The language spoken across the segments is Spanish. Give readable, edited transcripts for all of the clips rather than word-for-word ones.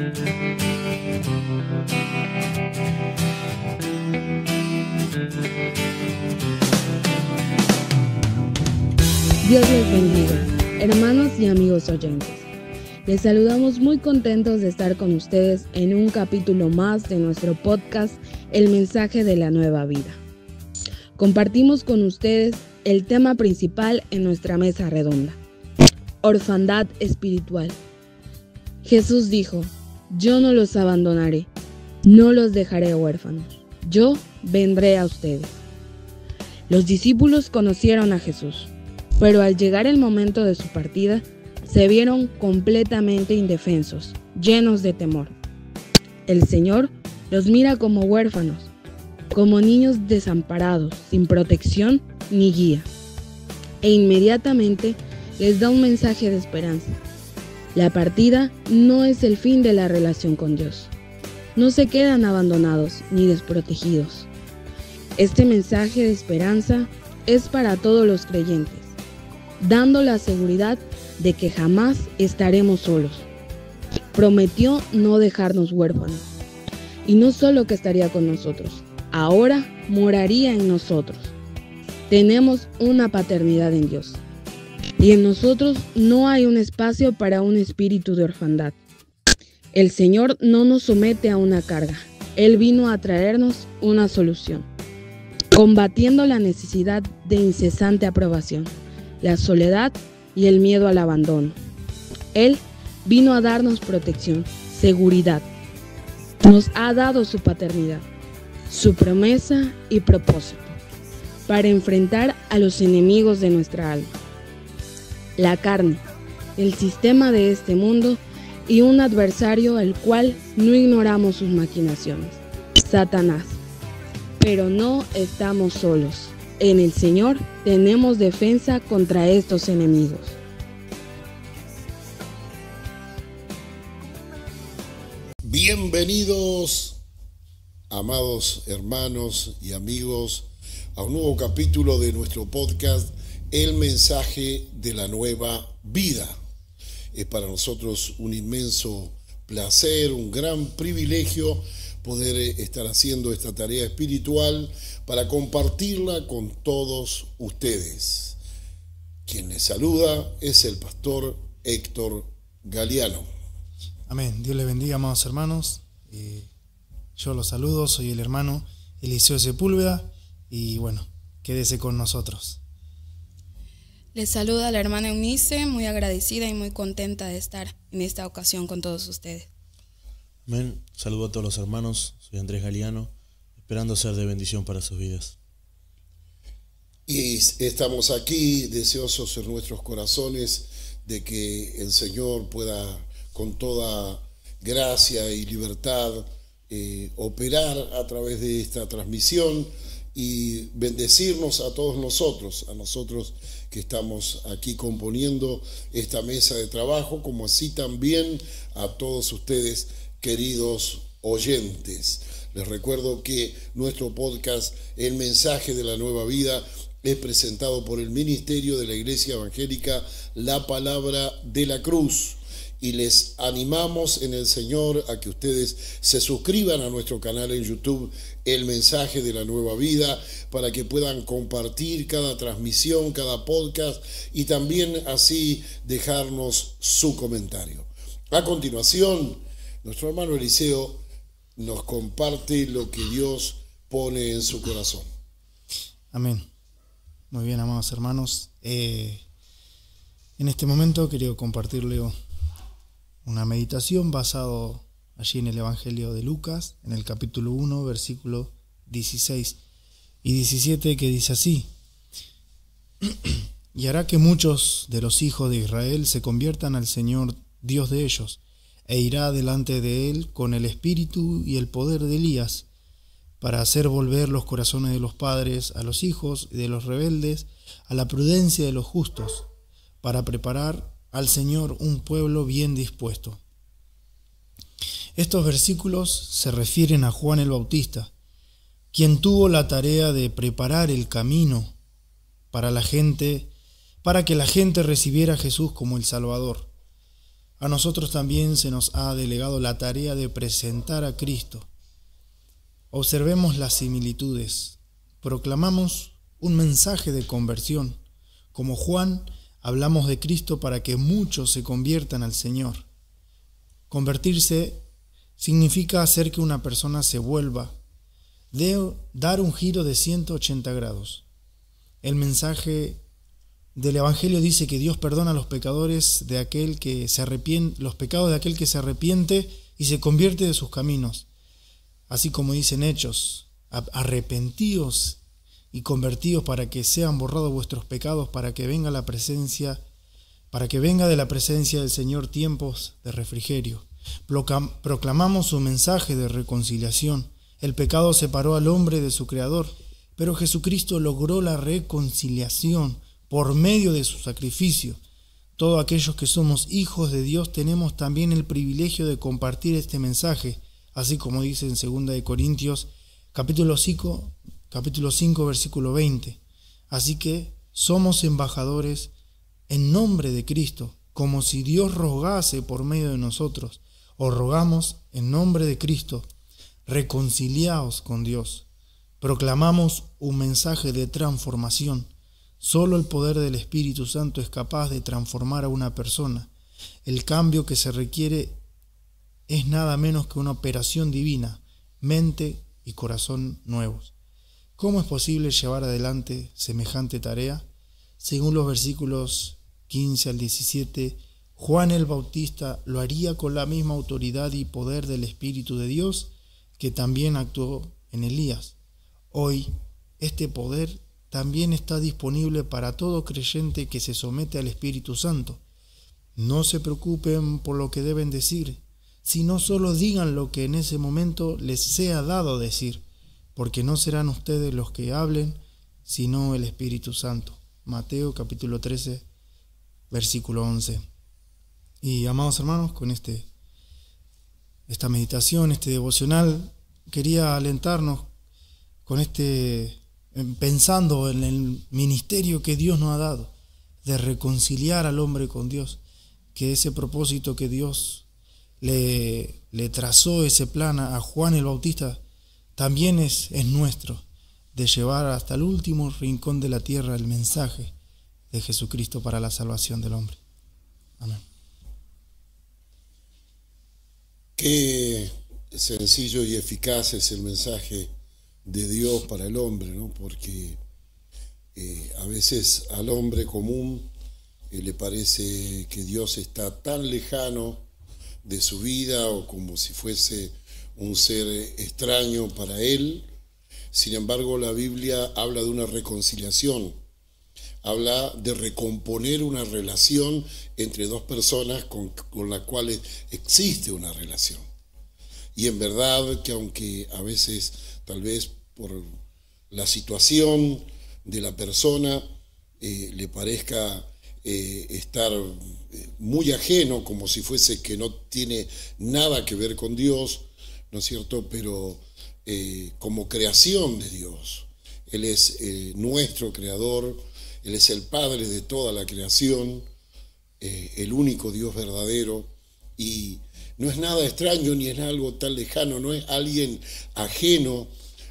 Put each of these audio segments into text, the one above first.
Dios les bendiga, hermanos y amigos oyentes. Les saludamos muy contentos de estar con ustedes en un capítulo más de nuestro podcast El mensaje de la nueva vida. Compartimos con ustedes el tema principal en nuestra mesa redonda: orfandad espiritual. Jesús dijo: yo no los abandonaré, no los dejaré huérfanos, yo vendré a ustedes. Los discípulos conocieron a Jesús, pero al llegar el momento de su partida, se vieron completamente indefensos, llenos de temor. El Señor los mira como huérfanos, como niños desamparados, sin protección ni guía. E inmediatamente les da un mensaje de esperanza. La partida no es el fin de la relación con Dios. No se quedan abandonados ni desprotegidos. Este mensaje de esperanza es para todos los creyentes, dando la seguridad de que jamás estaremos solos. Prometió no dejarnos huérfanos. Y no solo que estaría con nosotros, ahora moraría en nosotros. Tenemos una paternidad en Dios. Y en nosotros no hay un espacio para un espíritu de orfandad. El Señor no nos somete a una carga. Él vino a traernos una solución, combatiendo la necesidad de incesante aprobación, la soledad y el miedo al abandono. Él vino a darnos protección, seguridad. Nos ha dado su paternidad, su promesa y propósito para enfrentar a los enemigos de nuestra alma: la carne, el sistema de este mundo y un adversario al cual no ignoramos sus maquinaciones: Satanás. Pero no estamos solos. En el Señor tenemos defensa contra estos enemigos. Bienvenidos, amados hermanos y amigos, a un nuevo capítulo de nuestro podcast El mensaje de la nueva vida. Es para nosotros un inmenso placer, un gran privilegio poder estar haciendo esta tarea espiritual para compartirla con todos ustedes. Quien les saluda es el pastor Héctor Galeano. Amén. Dios les bendiga, amados hermanos. Yo los saludo, soy el hermano Eliseo Sepúlveda y bueno, quédese con nosotros. Les saluda la hermana Eunice, muy agradecida y muy contenta de estar en esta ocasión con todos ustedes. Amén. Saludo a todos los hermanos, soy Andrés Galeano, esperando ser de bendición para sus vidas. Y estamos aquí deseosos en nuestros corazones de que el Señor pueda con toda gracia y libertad operar a través de esta transmisión y bendecirnos a todos nosotros, que estamos aquí componiendo esta mesa de trabajo, como así también a todos ustedes, queridos oyentes. Les recuerdo que nuestro podcast El mensaje de la nueva vida es presentado por el Ministerio de la Iglesia Evangélica La Palabra de la Cruz, y les animamos en el Señor a que ustedes se suscriban a nuestro canal en YouTube El mensaje de la nueva vida, para que puedan compartir cada transmisión, cada podcast, y también así dejarnos su comentario. A continuación, nuestro hermano Eliseo nos comparte lo que Dios pone en su corazón. Amén. Muy bien, amados hermanos. En este momento quería compartirle una meditación basado allí en el Evangelio de Lucas, en el capítulo 1, versículos 16 y 17, que dice así: y hará que muchos de los hijos de Israel se conviertan al Señor Dios de ellos, e irá delante de él con el espíritu y el poder de Elías, para hacer volver los corazones de los padres a los hijos y de los rebeldes a la prudencia de los justos, para preparar al Señor un pueblo bien dispuesto. Estos versículos se refieren a Juan el Bautista, quien tuvo la tarea de preparar el camino para que la gente recibiera a Jesús como el Salvador. a nosotros también se nos ha delegado la tarea de presentar a Cristo. Observemos las similitudes. Proclamamos un mensaje de conversión. Como Juan, hablamos de Cristo para que muchos se conviertan al Señor. Convertirse significa hacer que una persona se vuelva, dar un giro de 180 grados. El mensaje del Evangelio dice que Dios perdona los pecadores de aquel que se arrepiente, los pecados de aquel que se arrepiente y se convierte de sus caminos. Así como dicen Hechos, arrepentíos y convertíos para que sean borrados vuestros pecados, para que venga de la presencia del Señor tiempos de refrigerio. Proclamamos un mensaje de reconciliación. El pecado separó al hombre de su Creador, pero Jesucristo logró la reconciliación por medio de su sacrificio. Todos aquellos que somos hijos de Dios tenemos también el privilegio de compartir este mensaje, así como dice en 2 Corintios capítulo 5, versículo 20. Así que somos embajadores en nombre de Cristo, como si Dios rogase por medio de nosotros. Os rogamos en nombre de Cristo, reconciliaos con Dios. Proclamamos un mensaje de transformación. Solo el poder del Espíritu Santo es capaz de transformar a una persona. El cambio que se requiere es nada menos que una operación divina, mente y corazón nuevos. ¿Cómo es posible llevar adelante semejante tarea? Según los versículos 15 al 17, Juan el Bautista lo haría con la misma autoridad y poder del Espíritu de Dios que también actuó en Elías. Hoy, este poder también está disponible para todo creyente que se somete al Espíritu Santo. No se preocupen por lo que deben decir, sino solo digan lo que en ese momento les sea dado decir, porque no serán ustedes los que hablen, sino el Espíritu Santo. Mateo capítulo 13, versículo 11. Y amados hermanos, con esta meditación, este devocional, quería alentarnos con pensando en el ministerio que Dios nos ha dado, de reconciliar al hombre con Dios, que ese propósito que Dios le trazó, ese plan a Juan el Bautista, también es nuestro, de llevar hasta el último rincón de la tierra el mensaje de Jesucristo para la salvación del hombre. Amén. Qué sencillo y eficaz es el mensaje de Dios para el hombre, ¿no? Porque a veces al hombre común le parece que Dios está tan lejano de su vida o como si fuese un ser extraño para él. Sin embargo, la Biblia habla de una reconciliación, habla de recomponer una relación entre dos personas con las cuales existe una relación. Y en verdad que aunque a veces, tal vez por la situación de la persona, le parezca estar muy ajeno, como si fuese que no tiene nada que ver con Dios, ¿no es cierto? Pero como creación de Dios, Él es nuestro creador, Él es el Padre de toda la creación, el único Dios verdadero, y no es nada extraño ni es algo tan lejano, no es alguien ajeno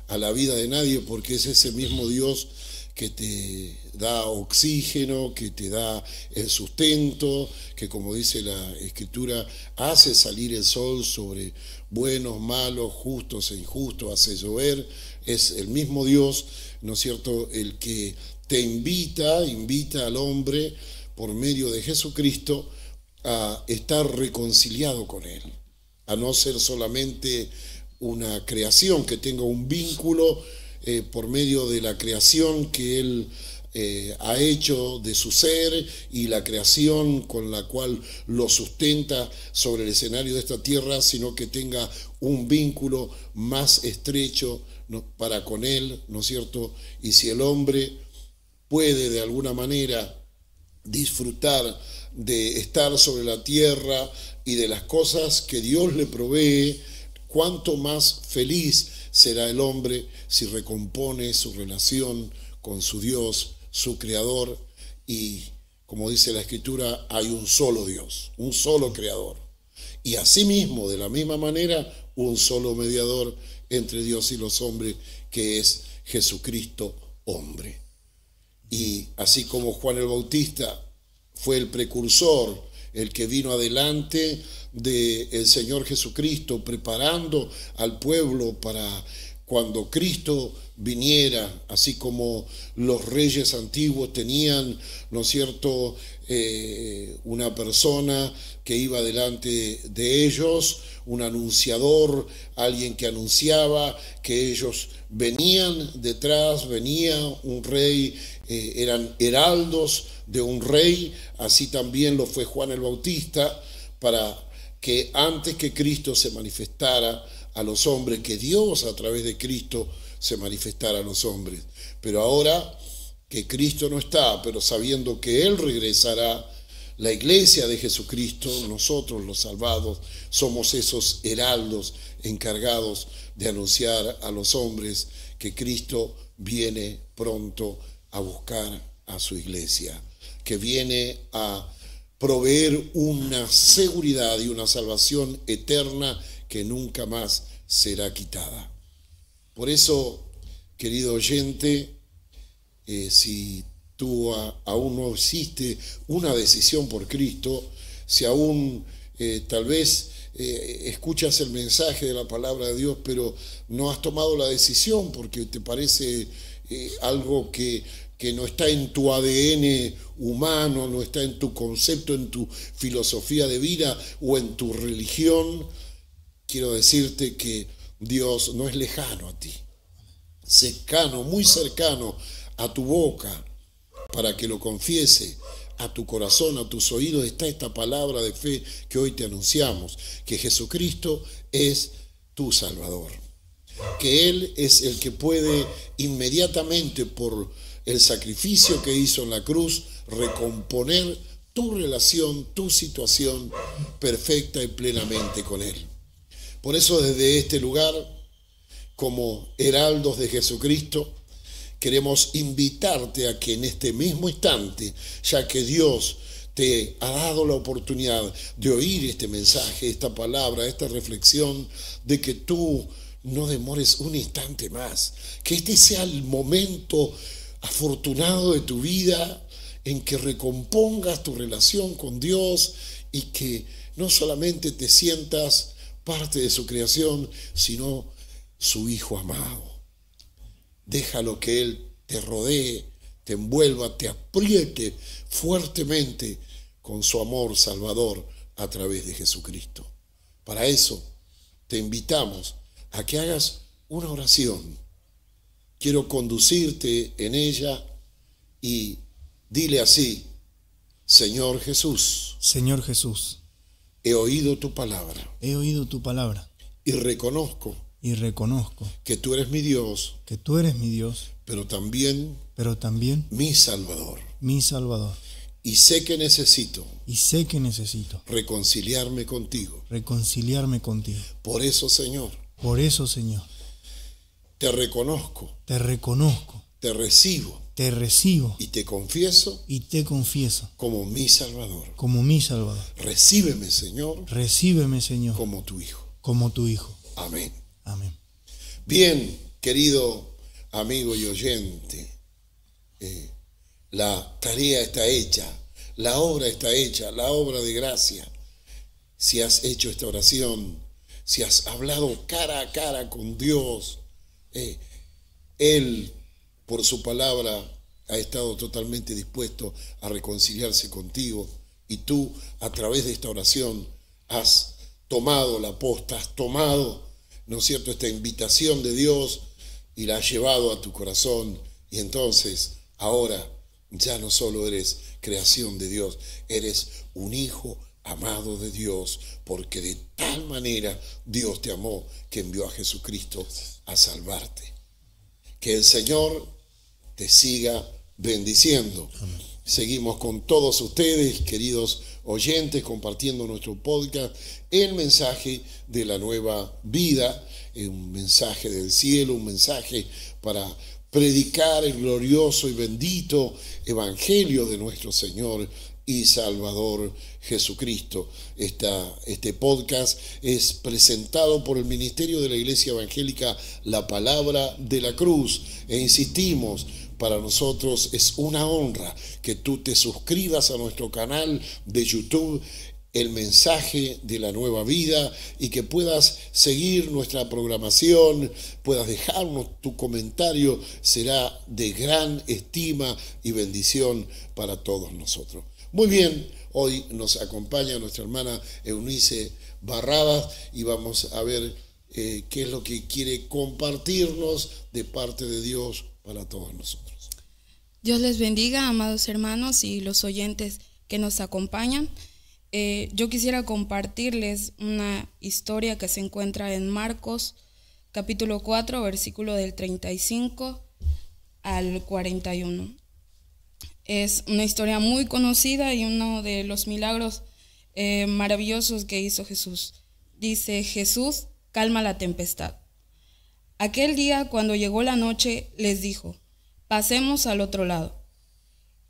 a la vida de nadie, porque es ese mismo Dios que te da oxígeno, que te da el sustento, que como dice la Escritura, hace salir el sol sobre buenos, malos, justos e injustos, hace llover. Es el mismo Dios, ¿no es cierto?, el que te invita al hombre por medio de Jesucristo a estar reconciliado con Él, a no ser solamente una creación que tenga un vínculo por medio de la creación que Él ha hecho de su ser y la creación con la cual lo sustenta sobre el escenario de esta tierra, sino que tenga un vínculo más estrecho, ¿no?, para con Él, ¿no es cierto? Y si el hombre puede de alguna manera disfrutar de estar sobre la tierra y de las cosas que Dios le provee, cuánto más feliz será el hombre si recompone su relación con su Dios, su Creador, y como dice la Escritura, hay un solo Dios, un solo Creador. Y asimismo, de la misma manera, un solo mediador entre Dios y los hombres, que es Jesucristo, hombre. Y así como Juan el Bautista fue el precursor, el que vino adelante del Señor Jesucristo, preparando al pueblo para cuando Cristo viniera, así como los reyes antiguos tenían, ¿no es cierto?, una persona que iba delante de ellos, un anunciador, alguien que anunciaba que ellos venían detrás, venía un rey, eran heraldos de un rey, así también lo fue Juan el Bautista, para que antes que Cristo se manifestara a los hombres, que Dios a través de Cristo se manifestara a los hombres. Pero ahora que Cristo no está, pero sabiendo que Él regresará, la iglesia de Jesucristo, nosotros los salvados, somos esos heraldos encargados de anunciar a los hombres que Cristo viene pronto a buscar a su iglesia, que viene a proveer una seguridad y una salvación eterna que nunca más será quitada. Por eso, querido oyente, si tú aún no hiciste una decisión por Cristo, si aún tal vez escuchas el mensaje de la palabra de Dios, pero no has tomado la decisión porque te parece algo que no está en tu ADN humano, no está en tu concepto, en tu filosofía de vida o en tu religión, quiero decirte que Dios no es lejano a ti, cercano, muy cercano a tu boca, para que lo confiese, a tu corazón, a tus oídos está esta palabra de fe que hoy te anunciamos, que Jesucristo es tu Salvador, que Él es el que puede inmediatamente por el sacrificio que hizo en la cruz recomponer tu relación, tu situación perfecta y plenamente con Él. Por eso desde este lugar, como heraldos de Jesucristo, queremos invitarte a que en este mismo instante, ya que Dios te ha dado la oportunidad de oír este mensaje, esta palabra, esta reflexión, de que tú no demores un instante más, que este sea el momento afortunado de tu vida en que recompongas tu relación con Dios y que no solamente te sientas parte de su creación, sino su hijo amado. Déjalo que Él te rodee, te envuelva, te apriete fuertemente con su amor salvador a través de Jesucristo. Para eso te invitamos a que hagas una oración. Quiero conducirte en ella y dile así: Señor Jesús, Señor Jesús, he oído tu palabra. he oído tu palabra Y reconozco y reconozco que tú eres mi Dios, que tú eres mi Dios, pero también mi Salvador. mi Salvador. Y sé que necesito Y sé que necesito reconciliarme contigo. reconciliarme contigo. Por eso, Señor, Por eso, Señor, te reconozco, te reconozco, te recibo te recibo y te confieso y te confieso como mi Salvador. como mi Salvador. Recíbeme, Señor, Recíbeme, Señor, como tu Hijo. como tu Hijo. Amén. Amén. Bien, querido amigo y oyente, la tarea está hecha, la obra está hecha, la obra de gracia. Si has hecho esta oración, si has hablado cara a cara con Dios, Él, por su palabra, ha estado totalmente dispuesto a reconciliarse contigo, y tú, a través de esta oración, has tomado la posta, has tomado, ¿no es cierto?, esta invitación de Dios y la has llevado a tu corazón, y entonces ahora ya no solo eres creación de Dios, eres un hijo amado de Dios, porque de tal manera Dios te amó que envió a Jesucristo a salvarte. Que el Señor te siga bendiciendo. Amén. Seguimos con todos ustedes, queridos oyentes, compartiendo nuestro podcast, el mensaje de la nueva vida, un mensaje del cielo, un mensaje para predicar el glorioso y bendito Evangelio de nuestro Señor y Salvador Jesucristo. Este podcast es presentado por el Ministerio de la Iglesia Evangélica La Palabra de la Cruz. E insistimos, para nosotros es una honra que tú te suscribas a nuestro canal de YouTube, El Mensaje de la Nueva Vida, y que puedas seguir nuestra programación, puedas dejarnos tu comentario. Será de gran estima y bendición para todos nosotros. Muy bien, hoy nos acompaña nuestra hermana Eunice Barradas y vamos a ver qué es lo que quiere compartirnos de parte de Dios para todos nosotros. Dios les bendiga, amados hermanos y los oyentes que nos acompañan. Yo quisiera compartirles una historia que se encuentra en Marcos, capítulo 4, versículo del 35 al 41. Es una historia muy conocida y uno de los milagros maravillosos que hizo Jesús. Dice: Jesús calma la tempestad. Aquel día, cuando llegó la noche, les dijo: pasemos al otro lado.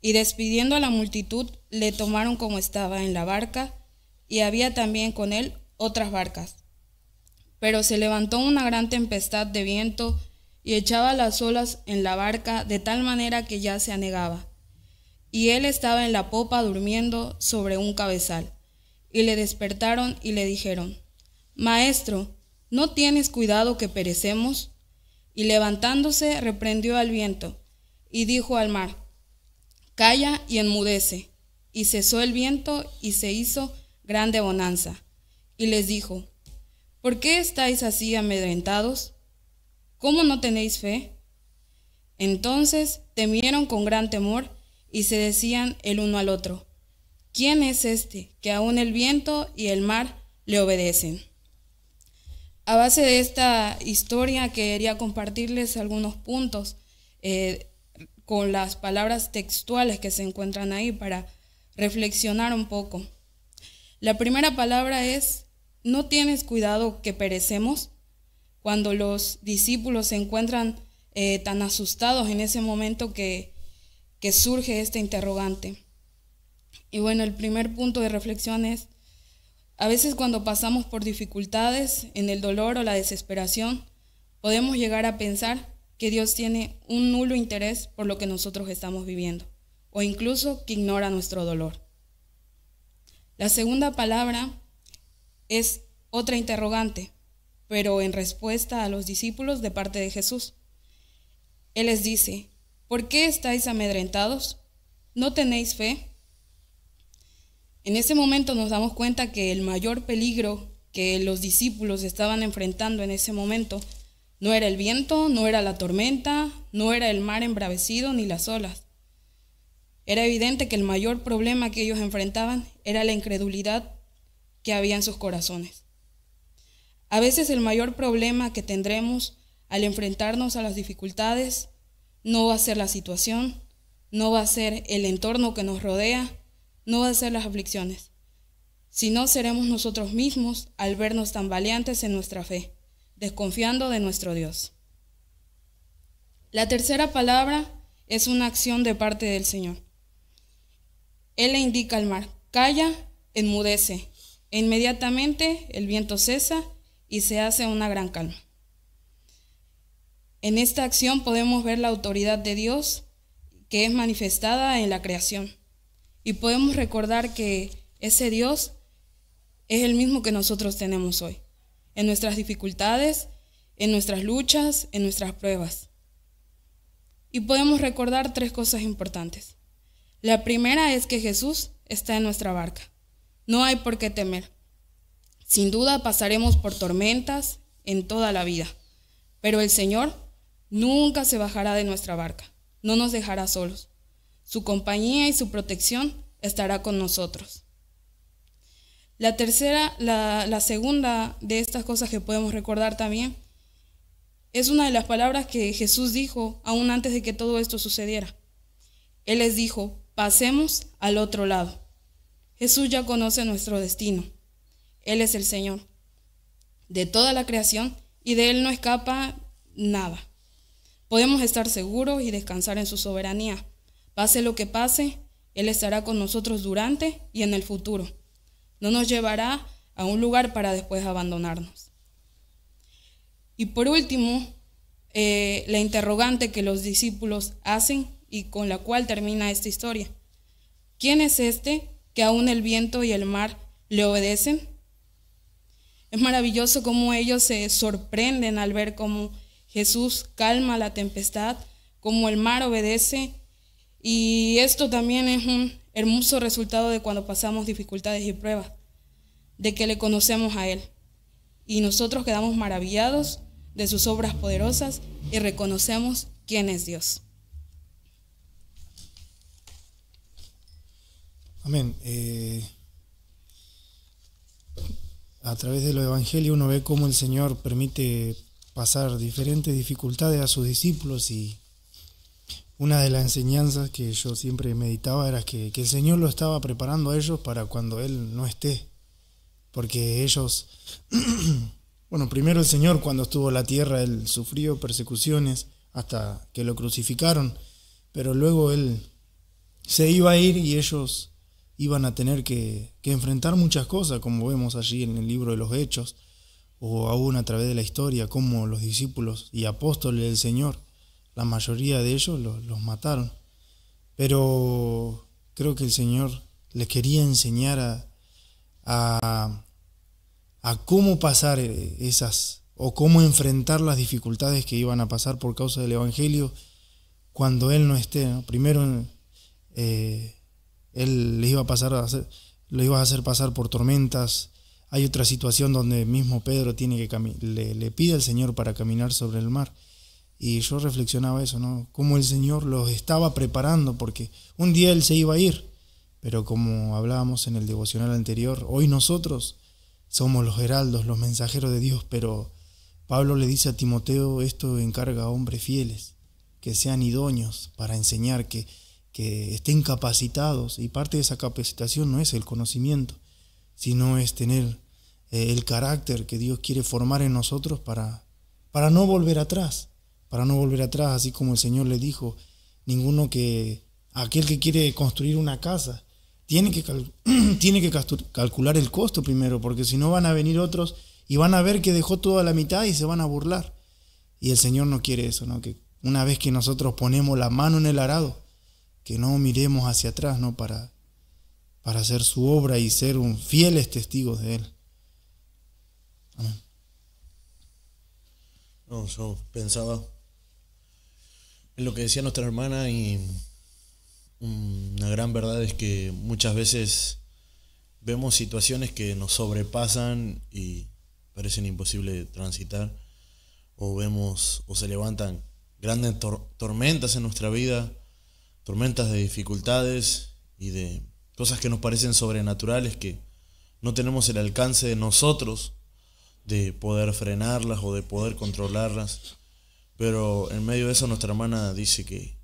Y despidiendo a la multitud, le tomaron como estaba en la barca, y había también con él otras barcas. Pero se levantó una gran tempestad de viento y echaba las olas en la barca de tal manera que ya se anegaba. Y él estaba en la popa durmiendo sobre un cabezal. Y le despertaron y le dijeron: Maestro, ¿no tienes cuidado que perecemos? Y levantándose reprendió al viento y dijo al mar: Calla y enmudece. Y cesó el viento y se hizo grande bonanza. Y les dijo: ¿por qué estáis así amedrentados? ¿Cómo no tenéis fe? Entonces temieron con gran temor y se decían el uno al otro: ¿quién es este que aun el viento y el mar le obedecen? A base de esta historia quería compartirles algunos puntos con las palabras textuales que se encuentran ahí para reflexionar un poco. La primera palabra es: ¿no tienes cuidado que perecemos? Cuando los discípulos se encuentran tan asustados en ese momento que surge este interrogante. Y bueno, el primer punto de reflexión es: a veces cuando pasamos por dificultades, en el dolor o la desesperación, podemos llegar a pensar que Dios tiene un nulo interés por lo que nosotros estamos viviendo, o incluso que ignora nuestro dolor. La segunda palabra es otra interrogante, pero en respuesta a los discípulos de parte de Jesús. Él les dice: ¿por qué estáis amedrentados? ¿No tenéis fe? En ese momento nos damos cuenta que el mayor peligro que los discípulos estaban enfrentando en ese momento no era el viento, no era la tormenta, no era el mar embravecido ni las olas. Era evidente que el mayor problema que ellos enfrentaban era la incredulidad que había en sus corazones. A veces el mayor problema que tendremos al enfrentarnos a las dificultades no va a ser la situación, no va a ser el entorno que nos rodea, no va a ser las aflicciones, sino seremos nosotros mismos al vernos tambaleantes en nuestra fe, desconfiando de nuestro Dios. La tercera palabra es una acción de parte del Señor. Él le indica al mar: calla, enmudece. E inmediatamente el viento cesa y se hace una gran calma. En esta acción podemos ver la autoridad de Dios que es manifestada en la creación. Y podemos recordar que ese Dios es el mismo que nosotros tenemos hoy, en nuestras dificultades, en nuestras luchas, en nuestras pruebas. Y podemos recordar tres cosas importantes. La primera es que Jesús está en nuestra barca. No hay por qué temer. Sin duda pasaremos por tormentas en toda la vida, pero el Señor nunca se bajará de nuestra barca, no nos dejará solos. Su compañía y su protección estará con nosotros. La segunda de estas cosas que podemos recordar también es una de las palabras que Jesús dijo aún antes de que todo esto sucediera. Él les dijo: pasemos al otro lado. Jesús ya conoce nuestro destino. Él es el Señor de toda la creación y de Él no escapa nada. Podemos estar seguros y descansar en su soberanía. Pase lo que pase, Él estará con nosotros durante y en el futuro. No nos llevará a un lugar para después abandonarnos. Y por último, la interrogante que los discípulos hacen y con la cual termina esta historia. ¿Quién es este que aún el viento y el mar le obedecen? Es maravilloso cómo ellos se sorprenden al ver cómo Jesús calma la tempestad, cómo el mar obedece. Y esto también es un hermoso resultado de cuando pasamos dificultades y pruebas, de que le conocemos a Él. Y nosotros quedamos maravillados de sus obras poderosas y reconocemos quién es Dios. Amén. A través de los evangelios uno ve cómo el Señor permite pasar diferentes dificultades a sus discípulos, y una de las enseñanzas que yo siempre meditaba era que el Señor lo estaba preparando a ellos para cuando Él no esté, porque ellos, bueno, primero el Señor cuando estuvo en la tierra, Él sufrió persecuciones hasta que lo crucificaron, pero luego Él se iba a ir y ellos iban a tener que enfrentar muchas cosas, como vemos allí en el libro de los Hechos, o aún a través de la historia, como los discípulos y apóstoles del Señor, la mayoría de ellos los mataron. Pero creo que el Señor les quería enseñar a cómo pasar esas, o cómo enfrentar las dificultades que iban a pasar por causa del Evangelio cuando Él no esté, ¿no? Primero, Él les iba a hacer pasar por tormentas. Hay otra situación donde mismo Pedro le pide al Señor para caminar sobre el mar. Y yo reflexionaba eso, ¿no? Cómo el Señor los estaba preparando, porque un día Él se iba a ir, pero como hablábamos en el devocional anterior, hoy nosotros somos los heraldos, los mensajeros de Dios, pero Pablo le dice a Timoteo, esto encarga a hombres fieles, que sean idóneos para enseñar, que estén capacitados, y parte de esa capacitación no es el conocimiento, sino es tener el carácter que Dios quiere formar en nosotros para no volver atrás, así como el Señor le dijo, aquel que quiere construir una casa, tiene que calcular el costo primero, porque si no van a venir otros y van a ver que dejó toda la mitad y se van a burlar. Y el Señor no quiere eso, ¿no? Que una vez que nosotros ponemos la mano en el arado, que no miremos hacia atrás, ¿no? Para hacer su obra y ser fieles testigos de Él. Amén. No, yo pensaba en lo que decía nuestra hermana, y una gran verdad es que muchas veces vemos situaciones que nos sobrepasan y parecen imposibles de transitar, o se levantan grandes tormentas en nuestra vida, tormentas de dificultades y de cosas que nos parecen sobrenaturales, que no tenemos el alcance de nosotros de poder frenarlas o de poder controlarlas. Pero en medio de eso nuestra hermana dice que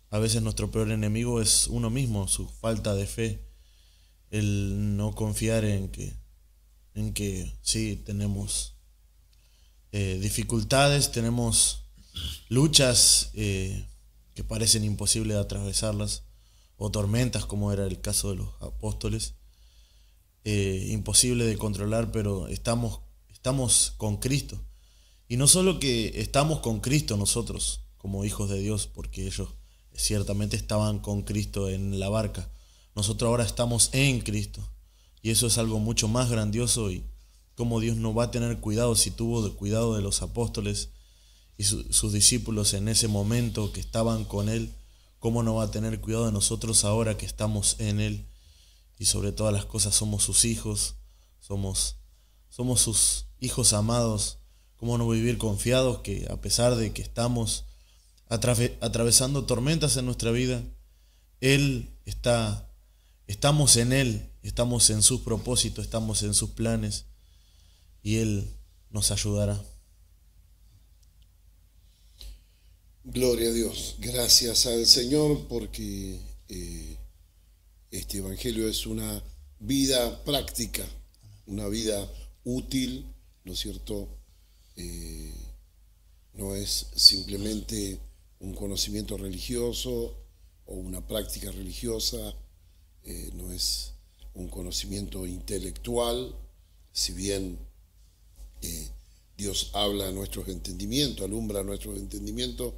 a veces nuestro peor enemigo es uno mismo, su falta de fe, el no confiar en que sí tenemos dificultades, tenemos luchas que parecen imposibles de atravesarlas, o tormentas como era el caso de los apóstoles, imposible de controlar, pero estamos con Cristo. Y no solo que estamos con Cristo nosotros como hijos de Dios, porque ellos ciertamente estaban con Cristo en la barca, nosotros ahora estamos en Cristo, y eso es algo mucho más grandioso. Y cómo Dios no va a tener cuidado, si tuvo cuidado de los apóstoles y sus discípulos en ese momento que estaban con Él, cómo no va a tener cuidado de nosotros ahora que estamos en Él. Y sobre todas las cosas somos sus hijos, somos sus hijos amados. Cómo no vivir confiados que a pesar de que estamos atravesando tormentas en nuestra vida, estamos en Él, estamos en sus propósitos, estamos en sus planes, y Él nos ayudará. Gloria a Dios. Gracias al Señor, porque este Evangelio es una vida práctica, una vida útil, ¿no es cierto? no es simplemente un conocimiento religioso o una práctica religiosa, no es un conocimiento intelectual, si bien Dios habla a nuestros entendimientos, alumbra a nuestros entendimientos,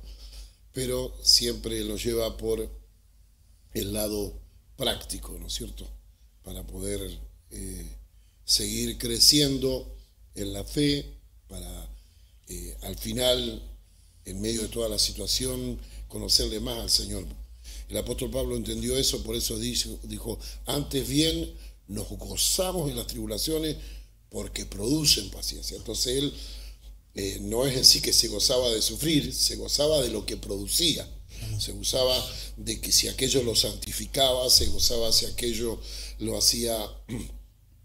pero siempre lo lleva por el lado práctico, ¿no es cierto? Para poder seguir creciendo en la fe, para al final, en medio de toda la situación, conocerle más al Señor. El apóstol Pablo entendió eso, por eso dijo, antes bien nos gozamos en las tribulaciones porque producen paciencia. Entonces él no es en sí que se gozaba de sufrir, se gozaba de lo que producía. Se gozaba de que si aquello lo santificaba, se gozaba si aquello lo hacía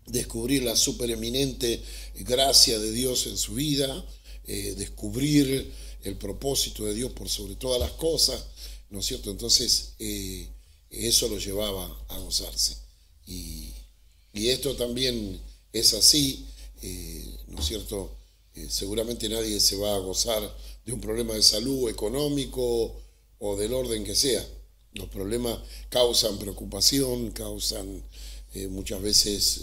descubrir la supereminente gracia de Dios en su vida, descubrir el propósito de Dios por sobre todas las cosas, ¿no es cierto? Entonces eso lo llevaba a gozarse. Y esto también es así, ¿no es cierto? Seguramente nadie se va a gozar de un problema de salud, económico o del orden que sea. Los problemas causan preocupación, causan muchas veces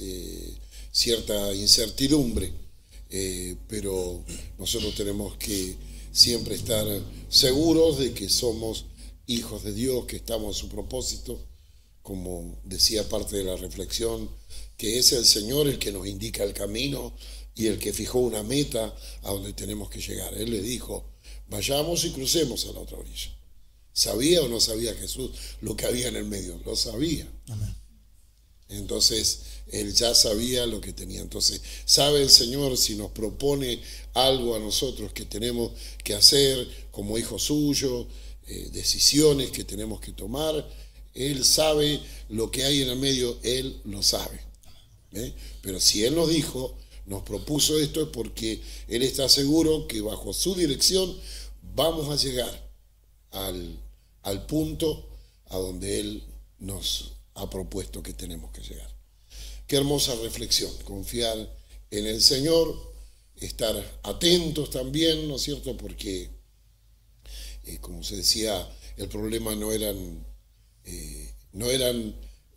cierta incertidumbre, pero nosotros tenemos que siempre estar seguros de que somos hijos de Dios, que estamos en su propósito, como decía parte de la reflexión, que es el Señor el que nos indica el camino y el que fijó una meta a donde tenemos que llegar. Él le dijo, vayamos y crucemos a la otra orilla. ¿Sabía o no sabía Jesús lo que había en el medio? Lo sabía. Amén. Entonces, él ya sabía lo que tenía. Entonces, sabe el Señor si nos propone algo a nosotros que tenemos que hacer como hijos suyos, decisiones que tenemos que tomar. Él sabe lo que hay en el medio, Él lo sabe. Pero si Él nos dijo, nos propuso esto, es porque Él está seguro que bajo su dirección vamos a llegar al punto a donde Él nos ha propuesto que tenemos que llegar. Qué hermosa reflexión, confiar en el Señor, estar atentos también, ¿no es cierto? Porque, como se decía, el problema no eran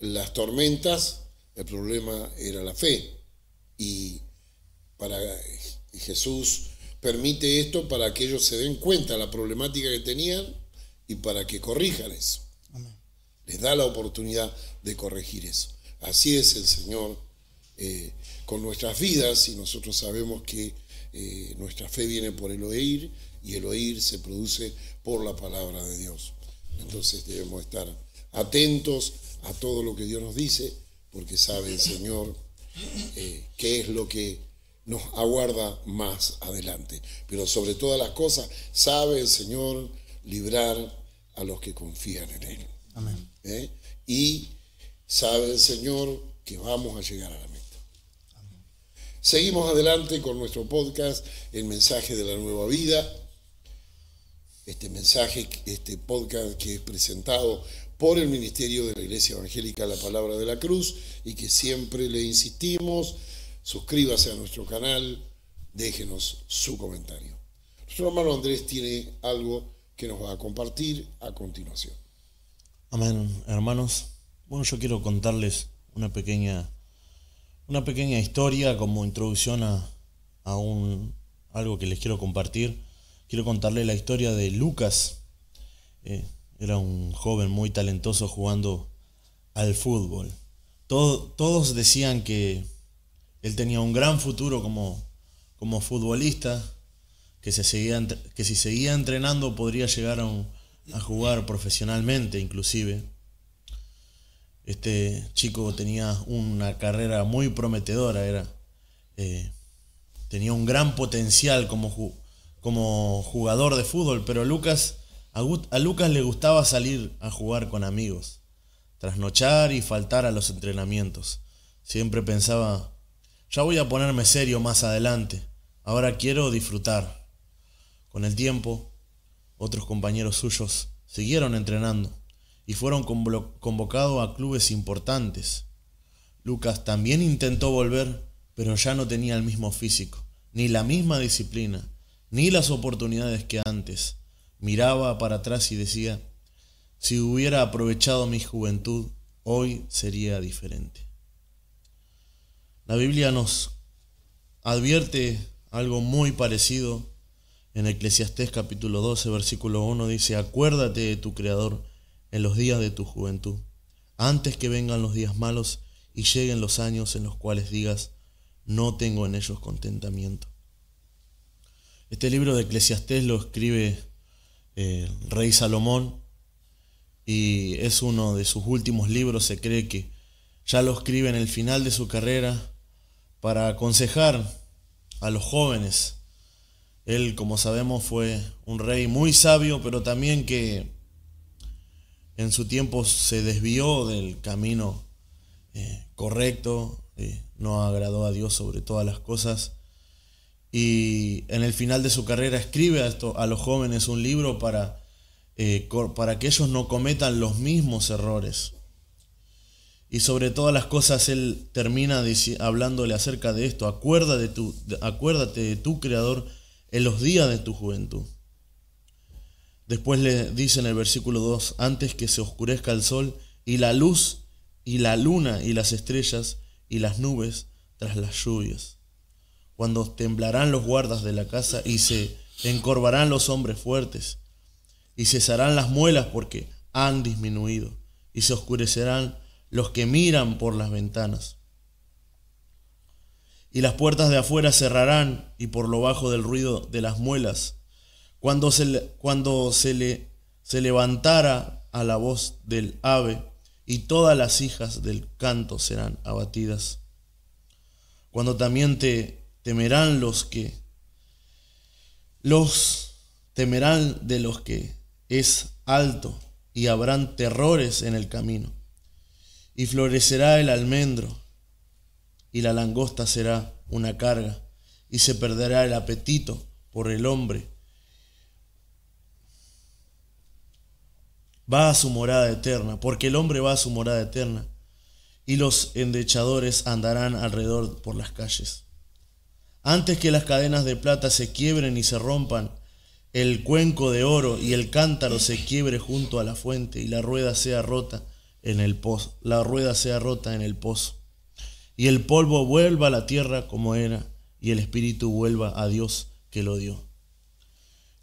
las tormentas, el problema era la fe. Y Jesús permite esto para que ellos se den cuenta de la problemática que tenían y para que corrijan eso. Amén. Les da la oportunidad de corregir eso. Así es el Señor con nuestras vidas, y nosotros sabemos que nuestra fe viene por el oír, y el oír se produce por la palabra de Dios. Entonces debemos estar atentos a todo lo que Dios nos dice, porque sabe el Señor qué es lo que nos aguarda más adelante. Pero sobre todas las cosas, sabe el Señor librar a los que confían en Él. Amén. Y sabe el Señor que vamos a llegar a la meta. Amén. Seguimos adelante con nuestro podcast, El Mensaje de la Nueva Vida. Este podcast que es presentado por el Ministerio de la Iglesia Evangélica La Palabra de la Cruz, y que siempre le insistimos, suscríbase a nuestro canal, déjenos su comentario. Nuestro hermano Andrés tiene algo que nos va a compartir a continuación. Amén, hermanos. Bueno, yo quiero contarles una pequeña historia como introducción a algo que les quiero compartir. Quiero contarles la historia de Lucas. Era un joven muy talentoso jugando al fútbol. Todos decían que él tenía un gran futuro como futbolista, que si seguía entrenando podría llegar a jugar profesionalmente inclusive. Este chico tenía una carrera muy prometedora, tenía un gran potencial como jugador de fútbol, pero a Lucas le gustaba salir a jugar con amigos, trasnochar y faltar a los entrenamientos. Siempre pensaba, ya voy a ponerme serio más adelante, ahora quiero disfrutar. Con el tiempo, otros compañeros suyos siguieron entrenando y fueron convocados a clubes importantes. Lucas también intentó volver, pero ya no tenía el mismo físico, ni la misma disciplina, ni las oportunidades que antes. Miraba para atrás y decía, si hubiera aprovechado mi juventud, hoy sería diferente. La Biblia nos advierte algo muy parecido en Eclesiastés capítulo 12, versículo 1, dice, acuérdate de tu Creador en los días de tu juventud, antes que vengan los días malos y lleguen los años en los cuales digas, no tengo en ellos contentamiento. Este libro de Eclesiastés lo escribe el rey Salomón y es uno de sus últimos libros. Se cree que ya lo escribe en el final de su carrera para aconsejar a los jóvenes. Él, como sabemos, fue un rey muy sabio, pero también que en su tiempo se desvió del camino correcto, no agradó a Dios sobre todas las cosas. Y en el final de su carrera escribe a los jóvenes un libro para que ellos no cometan los mismos errores. Y sobre todas las cosas él termina hablándole acerca de esto. Acuérdate de tu Creador en los días de tu juventud. Después le dice en el versículo 2, antes que se oscurezca el sol y la luz y la luna y las estrellas y las nubes tras las lluvias. Cuando temblarán los guardas de la casa y se encorvarán los hombres fuertes y cesarán las muelas porque han disminuido y se oscurecerán los que miran por las ventanas. Y las puertas de afuera cerrarán y por lo bajo del ruido de las muelas, cuando se levantara a la voz del ave y todas las hijas del canto serán abatidas. Cuando también temerán de los que es alto y habrán terrores en el camino. Y florecerá el almendro y la langosta será una carga y se perderá el apetito por el hombre. Va a su morada eterna, porque el hombre va a su morada eterna y los endechadores andarán alrededor por las calles. Antes que las cadenas de plata se quiebren y se rompan, el cuenco de oro y el cántaro se quiebre junto a la fuente y la rueda sea rota en el pozo, y el polvo vuelva a la tierra como era y el espíritu vuelva a Dios que lo dio.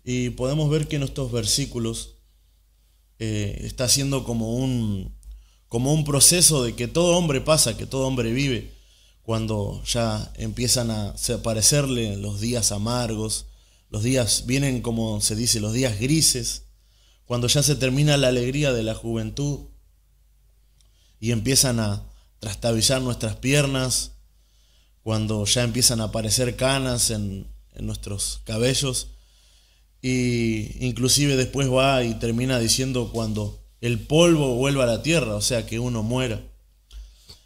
Y podemos ver que en estos versículos está siendo como un proceso de que todo hombre pasa, que todo hombre vive, cuando ya empiezan a aparecerle los días amargos, los días vienen, como se dice, los días grises, cuando ya se termina la alegría de la juventud y empiezan a trastabillar nuestras piernas, cuando ya empiezan a aparecer canas en nuestros cabellos, y inclusive después va y termina diciendo cuando el polvo vuelva a la tierra, o sea que uno muera.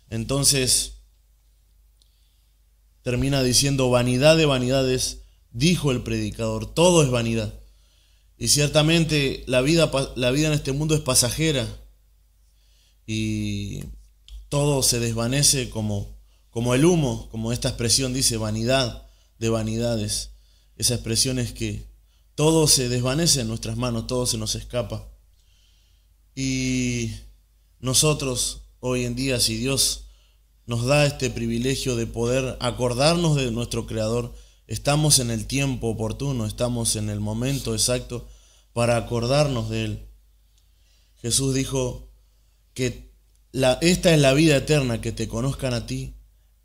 Entonces termina diciendo, vanidad de vanidades, dijo el predicador, todo es vanidad. Y ciertamente la vida en este mundo es pasajera y todo se desvanece como el humo, como esta expresión dice, vanidad de vanidades. Esa expresión es que todo se desvanece en nuestras manos, todo se nos escapa. Y nosotros hoy en día, si Dios nos da este privilegio de poder acordarnos de nuestro Creador, estamos en el tiempo oportuno, estamos en el momento exacto para acordarnos de Él. Jesús dijo que esta es la vida eterna, que te conozcan a ti,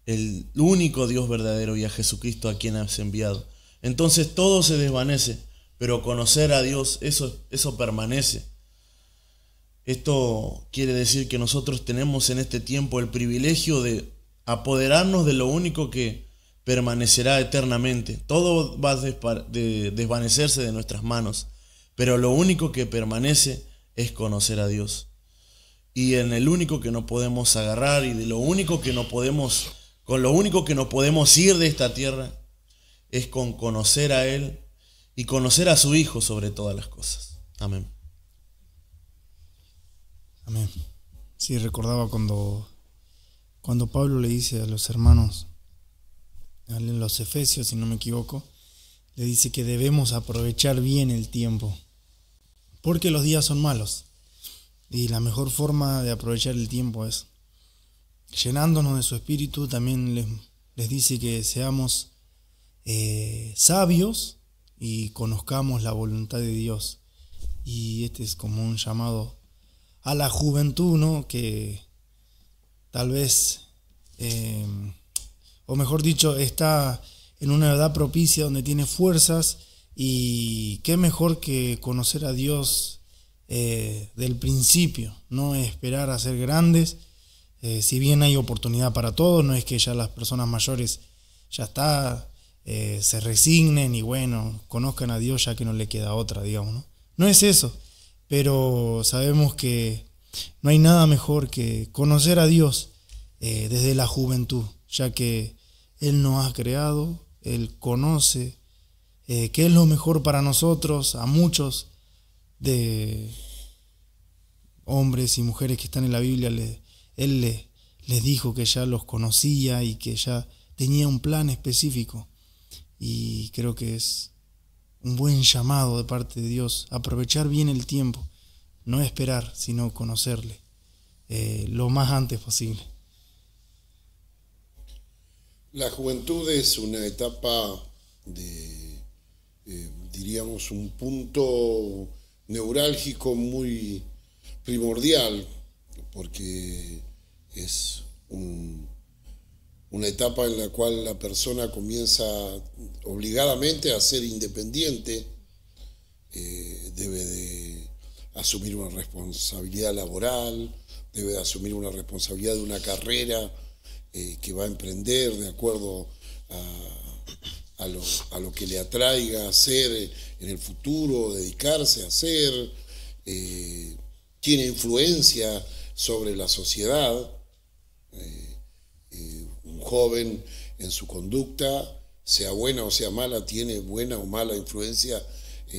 el único Dios verdadero, y a Jesucristo a quien has enviado. Entonces todo se desvanece, pero conocer a Dios, eso permanece. Esto quiere decir que nosotros tenemos en este tiempo el privilegio de apoderarnos de lo único que permanecerá eternamente. Todo va a desvanecerse de nuestras manos, pero lo único que permanece es conocer a Dios. Y en el único que nos podemos agarrar y de lo único que no podemos, con lo único que no podemos ir de esta tierra es con conocer a Él y conocer a su Hijo sobre todas las cosas. Amén. Amén. Sí, recordaba cuando Pablo le dice a los hermanos, en los Efesios, si no me equivoco, le dice que debemos aprovechar bien el tiempo, porque los días son malos. Y la mejor forma de aprovechar el tiempo es llenándonos de su espíritu. También les dice que seamos sabios y conozcamos la voluntad de Dios. Y este es como un llamado a la juventud, ¿no? Que tal vez, o mejor dicho, está en una edad propicia donde tiene fuerzas, y qué mejor que conocer a Dios del principio, no esperar a ser grandes. Si bien hay oportunidad para todos, no es que ya las personas mayores ya está, se resignen y bueno, conozcan a Dios ya que no le queda otra, digamos, ¿no? No es eso, pero sabemos que no hay nada mejor que conocer a Dios desde la juventud, ya que Él nos ha creado, Él conoce qué es lo mejor para nosotros. A muchos de hombres y mujeres que están en la Biblia, Él les dijo que ya los conocía y que ya tenía un plan específico. Y creo que es un buen llamado de parte de Dios, aprovechar bien el tiempo, no esperar, sino conocerle lo más antes posible. La juventud es una etapa de, diríamos, un punto neurálgico muy primordial, porque es una etapa en la cual la persona comienza obligadamente a ser independiente, debe de asumir una responsabilidad laboral, debe de asumir una responsabilidad de una carrera que va a emprender de acuerdo a lo que le atraiga a hacer en el futuro, dedicarse a hacer. Tiene influencia sobre la sociedad. Un joven en su conducta, sea buena o sea mala, tiene buena o mala influencia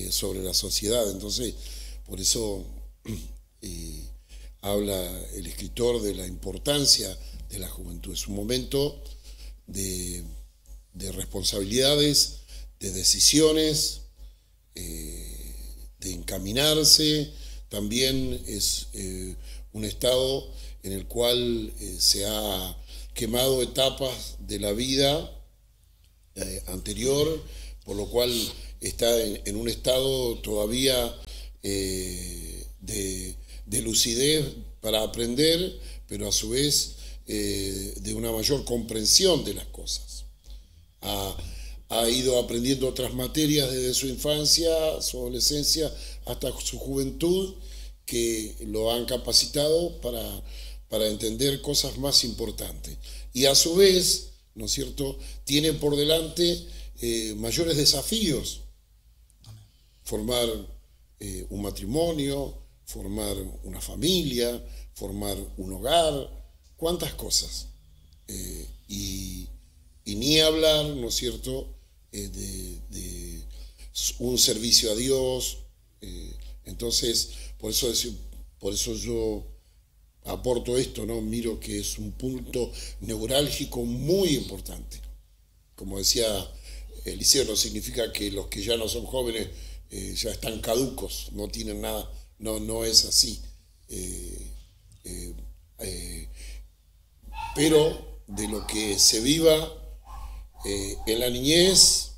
sobre la sociedad. Entonces, por eso habla el escritor de la importancia de la juventud. Es un momento de responsabilidades, de decisiones, de encaminarse. También es un estado en el cual se ha quemado etapas de la vida anterior, por lo cual está en un estado todavía de lucidez para aprender, pero a su vez de una mayor comprensión de las cosas. Ha ido aprendiendo otras materias desde su infancia, su adolescencia, hasta su juventud, que lo han capacitado para entender cosas más importantes. Y a su vez, ¿no es cierto?, tiene por delante mayores desafíos. Formar un matrimonio, formar una familia, formar un hogar, cuántas cosas. Y ni hablar, ¿no es cierto?, de un servicio a Dios. Entonces, por eso yo aporto esto, ¿no? Miro que es un punto neurálgico muy importante. Como decía Eliseo, no significa que los que ya no son jóvenes ya están caducos, no tienen nada, no es así. Pero de lo que se viva en la niñez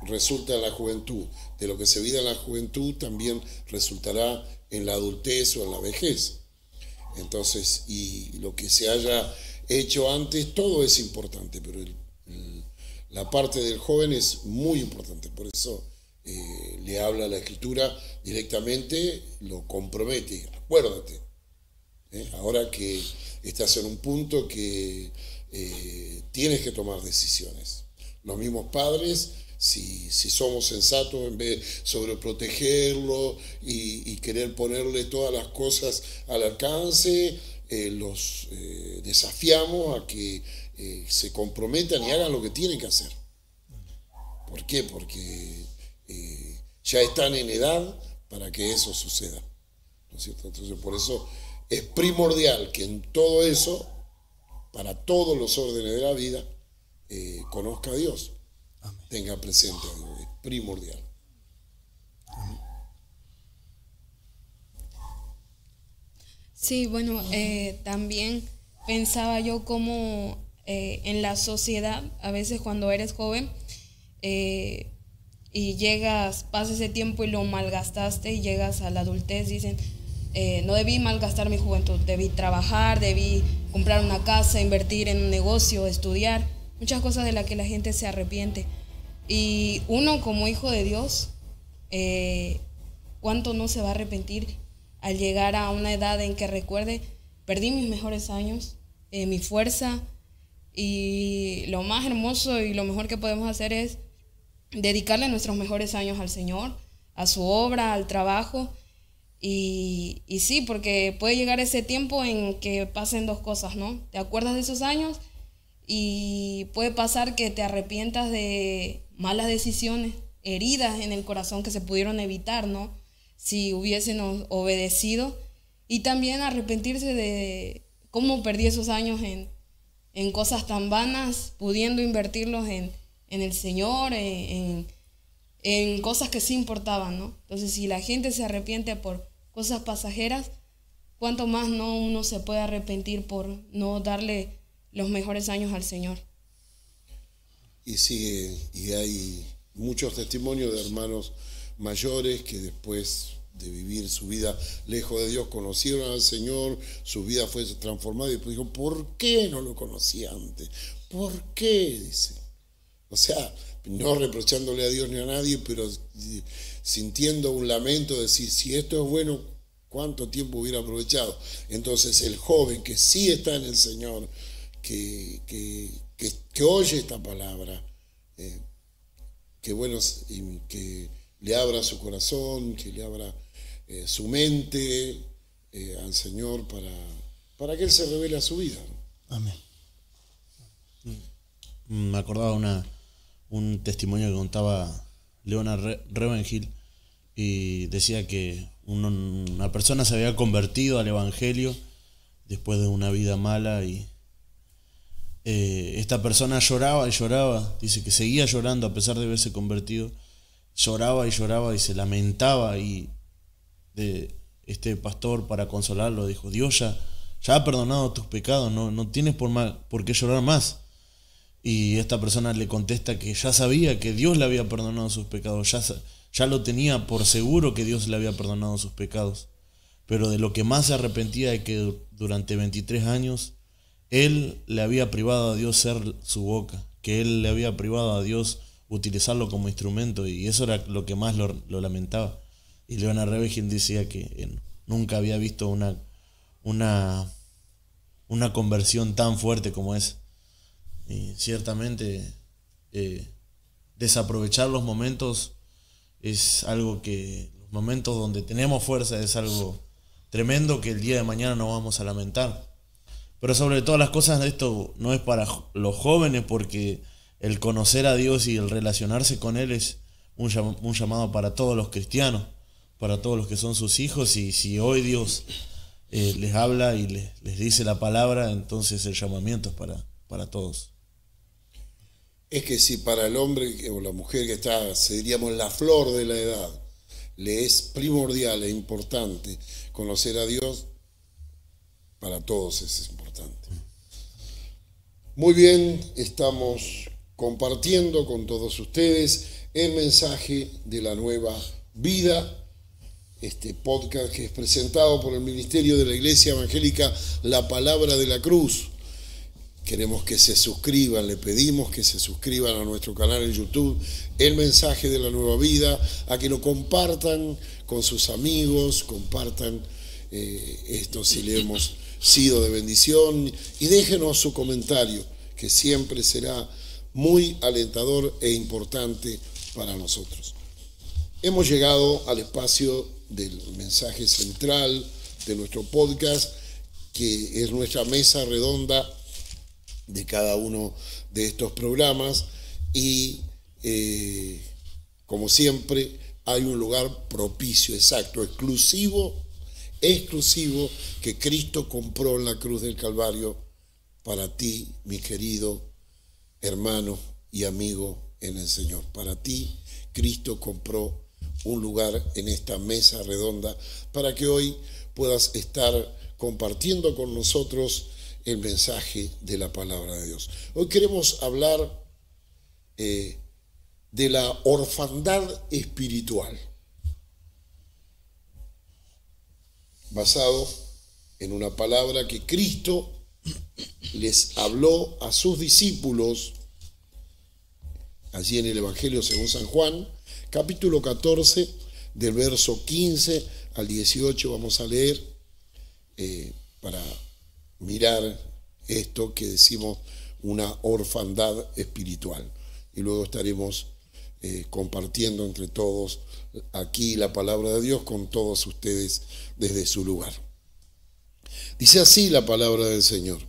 resulta en la juventud, de lo que se vive en la juventud también resultará en la adultez o en la vejez. Entonces, y lo que se haya hecho antes, todo es importante, pero la parte del joven es muy importante. Por eso le habla la Escritura directamente, lo compromete. Acuérdate, ahora que estás en un punto que tienes que tomar decisiones. Los mismos padres, si somos sensatos, en vez de sobreprotegerlo y querer ponerle todas las cosas al alcance, los desafiamos a que se comprometan y hagan lo que tienen que hacer. ¿Por qué? Porque ya están en edad para que eso suceda, ¿no es cierto? Entonces, por eso es primordial que en todo eso, para todos los órdenes de la vida, conozca a Dios. tenga presente, es primordial. Sí, bueno, también pensaba yo como en la sociedad, a veces cuando eres joven y llegas, pasa ese tiempo y lo malgastaste y llegas a la adultez, dicen, no debí malgastar mi juventud, debí trabajar, debí comprar una casa, invertir en un negocio, estudiar, muchas cosas de las que la gente se arrepiente. Y uno como hijo de Dios, ¿cuánto no se va a arrepentir al llegar a una edad en que recuerde, perdí mis mejores años, mi fuerza, y lo más hermoso y lo mejor que podemos hacer es dedicarle nuestros mejores años al Señor, a su obra, al trabajo, y sí, porque puede llegar ese tiempo en que pasen dos cosas, ¿no? Te acuerdas de esos años y puede pasar que te arrepientas de malas decisiones, heridas en el corazón que se pudieron evitar, ¿no? Si hubiesen obedecido, y también arrepentirse de cómo perdí esos años en cosas tan vanas, pudiendo invertirlos en el Señor, en cosas que sí importaban, ¿no? Entonces, si la gente se arrepiente por cosas pasajeras, ¿cuánto más no uno se puede arrepentir por no darle los mejores años al Señor? Y sí, y hay muchos testimonios de hermanos mayores que después de vivir su vida lejos de Dios conocieron al Señor, su vida fue transformada y después dijo, ¿por qué no lo conocí antes? ¿Por qué? Dice. O sea, no reprochándole a Dios ni a nadie, pero sintiendo un lamento de decir, si esto es bueno, ¿cuánto tiempo hubiera aprovechado? Entonces el joven que sí está en el Señor, que oye esta palabra, que bueno, que le abra su corazón, que le abra su mente al Señor para que Él se revele a su vida. Amén. Me acordaba un testimonio que contaba Leonard Ravenhill, y decía que una persona se había convertido al Evangelio después de una vida mala, y esta persona lloraba y lloraba, dice que seguía llorando a pesar de haberse convertido, lloraba y se lamentaba, y este pastor, para consolarlo, dijo, Dios ya ha perdonado tus pecados, no tienes por qué llorar más. Y esta persona le contesta que ya sabía que Dios le había perdonado sus pecados, ya lo tenía por seguro que Dios le había perdonado sus pecados, pero de lo que más se arrepentía es que durante 23 años él le había privado a Dios ser su boca, que él le había privado a Dios utilizarlo como instrumento, y eso era lo que más lo lamentaba. Y Leonard Ravenhill decía que nunca había visto una conversión tan fuerte como esa. Y ciertamente desaprovechar los momentos es algo que, los momentos donde tenemos fuerza, es algo tremendo que el día de mañana nos vamos a lamentar. Pero sobre todas las cosas, esto no es para los jóvenes, porque el conocer a Dios y el relacionarse con Él es un llamado para todos los cristianos, para todos los que son sus hijos, y si hoy Dios les habla y les dice la palabra, entonces el llamamiento es para todos. Es que si para el hombre o la mujer que está, diríamos, en la flor de la edad, le es primordial e importante conocer a Dios, para todos es importante. Muy bien, estamos compartiendo con todos ustedes el mensaje de la nueva vida, este podcast que es presentado por el Ministerio de la Iglesia Evangélica La Palabra de la Cruz. Queremos que se suscriban, le pedimos que se suscriban a nuestro canal en YouTube, El Mensaje de la Nueva Vida, a que lo compartan con sus amigos, compartan esto si le hemos sido de bendición, y déjenos su comentario, que siempre será muy alentador e importante para nosotros. Hemos llegado al espacio del mensaje central de nuestro podcast, que es nuestra mesa redonda de cada uno de estos programas, y como siempre hay un lugar propicio, exacto, exclusivo que Cristo compró en la cruz del Calvario para ti, mi querido hermano y amigo en el Señor. Para ti, Cristo compró un lugar en esta mesa redonda para que hoy puedas estar compartiendo con nosotros el mensaje de la palabra de Dios. Hoy queremos hablar de la orfandad espiritual, basado en una palabra que Cristo les habló a sus discípulos allí en el Evangelio según San Juan, capítulo 14, del verso 15 al 18. Vamos a leer para mirar esto que decimos una orfandad espiritual. Y luego estaremos compartiendo entre todos aquí la palabra de Dios con todos ustedes desde su lugar. Dice así la palabra del Señor: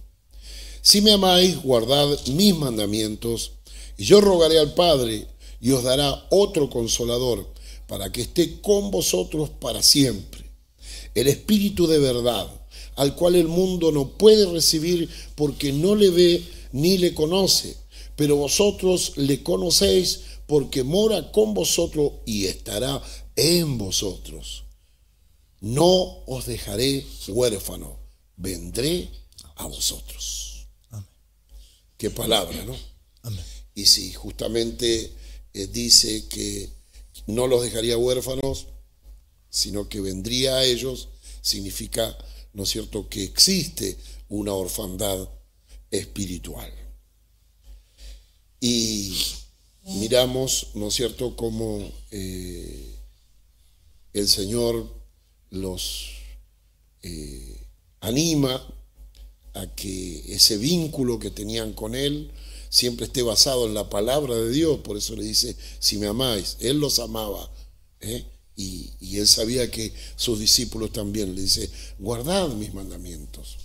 si me amáis, guardad mis mandamientos, y yo rogaré al Padre, y os dará otro consolador, para que esté con vosotros para siempre, el Espíritu de verdad, al cual el mundo no puede recibir porque no le ve ni le conoce, pero vosotros le conocéis porque mora con vosotros y estará en vosotros. No os dejaré huérfano, vendré a vosotros. Amén. Qué palabra, ¿no? Amén. Y si justamente dice que no los dejaría huérfanos, sino que vendría a ellos, significa, ¿no es cierto?, que existe una orfandad espiritual. Y miramos, ¿no es cierto?, cómo el Señor los anima a que ese vínculo que tenían con Él siempre esté basado en la palabra de Dios. Por eso le dice, si me amáis. Él los amaba, y Él sabía que sus discípulos también. Le dice, guardad mis mandamientos.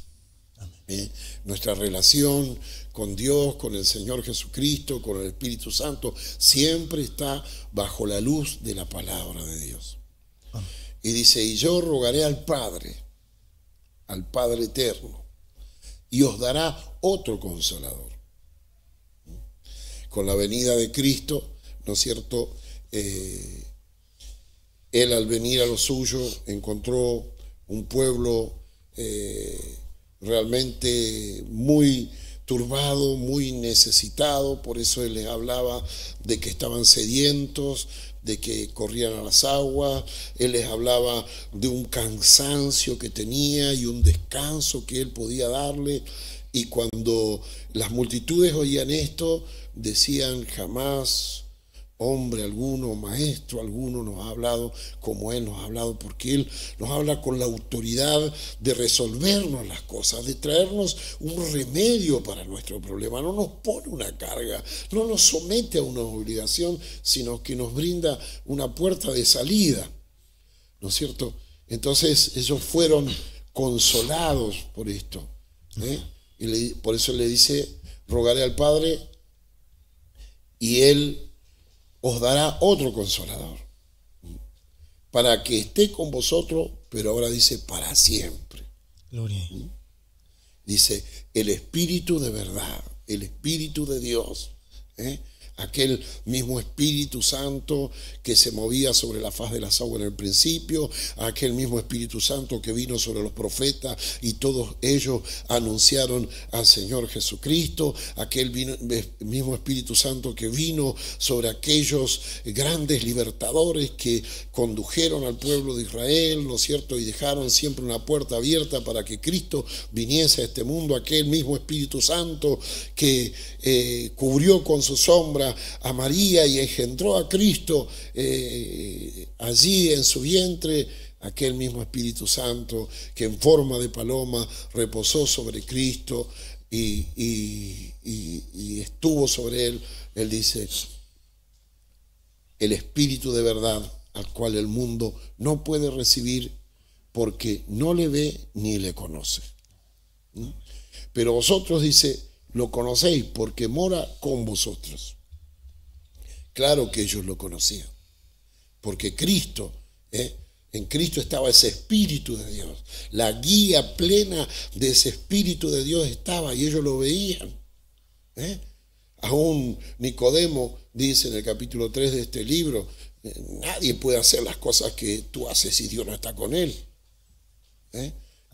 Nuestra relación con Dios, con el Señor Jesucristo, con el Espíritu Santo, siempre está bajo la luz de la palabra de Dios. Amén. Y dice, y yo rogaré al Padre eterno, y os dará otro consolador. Con la venida de Cristo, ¿no es cierto?, Él al venir a lo suyo encontró un pueblo realmente muy turbado, muy necesitado. Por eso Él les hablaba de que estaban sedientos, de que corrían a las aguas. Él les hablaba de un cansancio que tenía y un descanso que Él podía darle. Y cuando las multitudes oían esto, decían, jamás hombre alguno, maestro alguno nos ha hablado como Él nos ha hablado, porque Él nos habla con la autoridad de resolvernos las cosas, de traernos un remedio para nuestro problema. No nos pone una carga, no nos somete a una obligación, sino que nos brinda una puerta de salida, ¿no es cierto? Entonces ellos fueron consolados por esto, y por eso le dice, rogaré al Padre y Él os dará otro consolador, para que esté con vosotros, pero ahora dice para siempre. Gloria. Dice el Espíritu de verdad, el Espíritu de Dios, aquel mismo Espíritu Santo que se movía sobre la faz de las aguas en el principio, aquel mismo Espíritu Santo que vino sobre los profetas y todos ellos anunciaron al Señor Jesucristo, aquel mismo Espíritu Santo que vino sobre aquellos grandes libertadores que condujeron al pueblo de Israel, ¿no es cierto?, y dejaron siempre una puerta abierta para que Cristo viniese a este mundo, aquel mismo Espíritu Santo que cubrió con su sombra a María y engendró a Cristo allí en su vientre, aquel mismo Espíritu Santo que en forma de paloma reposó sobre Cristo y estuvo sobre Él. Él dice, el Espíritu de verdad, al cual el mundo no puede recibir porque no le ve ni le conoce. Pero vosotros, dice, lo conocéis porque mora con vosotros. Claro que ellos lo conocían, porque Cristo, en Cristo estaba ese Espíritu de Dios, la guía plena de ese Espíritu de Dios estaba y ellos lo veían. Aún Nicodemo dice en el capítulo 3 de este libro, nadie puede hacer las cosas que tú haces si Dios no está con él.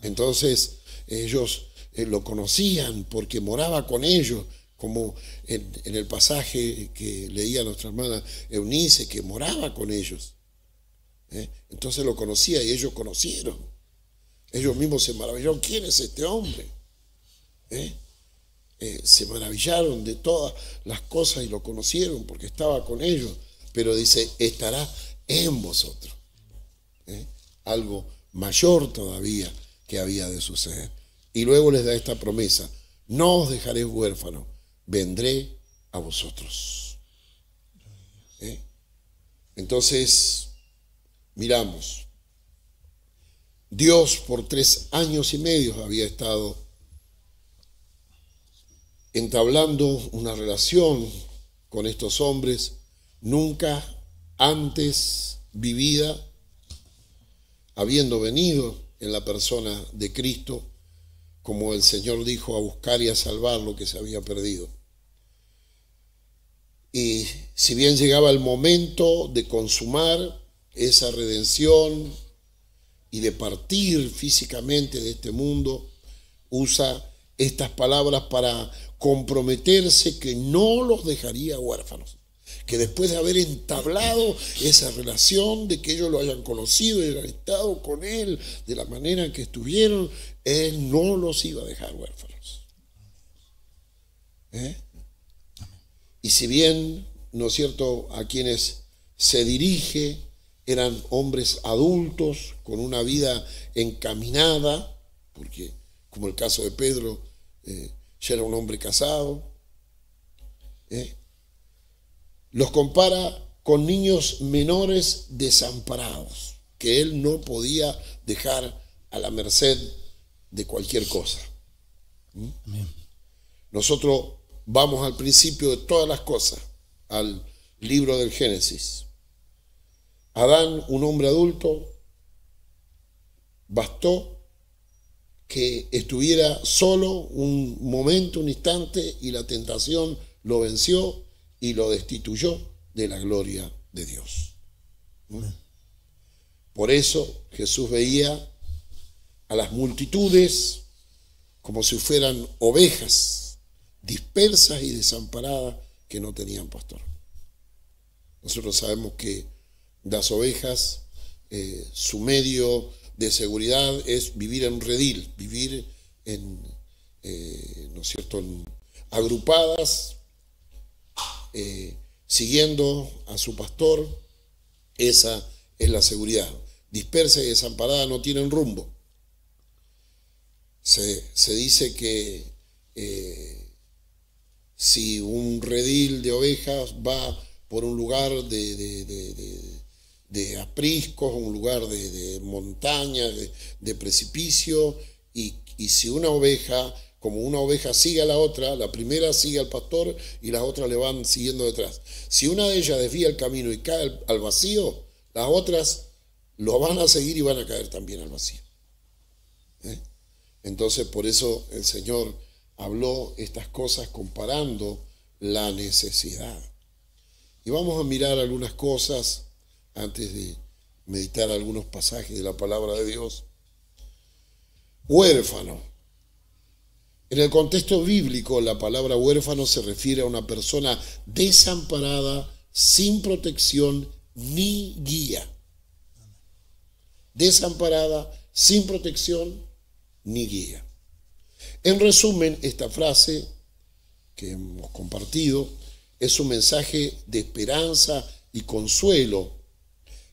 Entonces ellos lo conocían porque moraba con ellos, como en el pasaje que leía nuestra hermana Eunice, que moraba con ellos. Entonces lo conocía y ellos conocieron. Ellos mismos se maravillaron. ¿Quién es este hombre? Se maravillaron de todas las cosas y lo conocieron porque estaba con ellos. Pero dice, estará en vosotros. Algo mayor todavía que había de suceder. Y luego les da esta promesa: no os dejaré huérfanos, vendré a vosotros. Entonces, miramos. Dios por 3 años y medio había estado entablando una relación con estos hombres nunca antes vivida, habiendo venido en la persona de Cristo, como el Señor dijo, a buscar y a salvar lo que se había perdido. Y si bien llegaba el momento de consumar esa redención y de partir físicamente de este mundo, usa estas palabras para comprometerse que no los dejaría huérfanos, que después de haber entablado esa relación, de que ellos lo hayan conocido y hayan estado con Él de la manera en que estuvieron, Él no los iba a dejar huérfanos. Y si bien, ¿no es cierto?, a quienes se dirige eran hombres adultos con una vida encaminada, porque como el caso de Pedro, ya era un hombre casado, los compara con niños menores desamparados, que él no podía dejar a la merced de cualquier cosa. Amén. Nosotros vamos al principio de todas las cosas, al libro del Génesis. Adán, un hombre adulto, bastó que estuviera solo un momento, un instante, y la tentación lo venció y lo destituyó de la gloria de Dios. Por eso Jesús veía a las multitudes como si fueran ovejas dispersas y desamparadas que no tenían pastor. Nosotros sabemos que las ovejas, su medio de seguridad es vivir en un redil, vivir en, ¿no es cierto?, agrupadas, siguiendo a su pastor. Esa es la seguridad. Dispersas y desamparadas no tienen rumbo. Se dice que si un redil de ovejas va por un lugar de apriscos, un lugar de montaña, de precipicio, y si una oveja, como una oveja sigue a la otra, la primera sigue al pastor y las otras le van siguiendo detrás. Si una de ellas desvía el camino y cae al vacío, las otras lo van a seguir y van a caer también al vacío. Entonces, por eso el Señor habló estas cosas comparando la necesidad. Y vamos a mirar algunas cosas antes de meditar algunos pasajes de la palabra de Dios. Huérfano. En el contexto bíblico, la palabra huérfano se refiere a una persona desamparada, sin protección ni guía. Desamparada, sin protección ni guía. En resumen, esta frase que hemos compartido es un mensaje de esperanza y consuelo,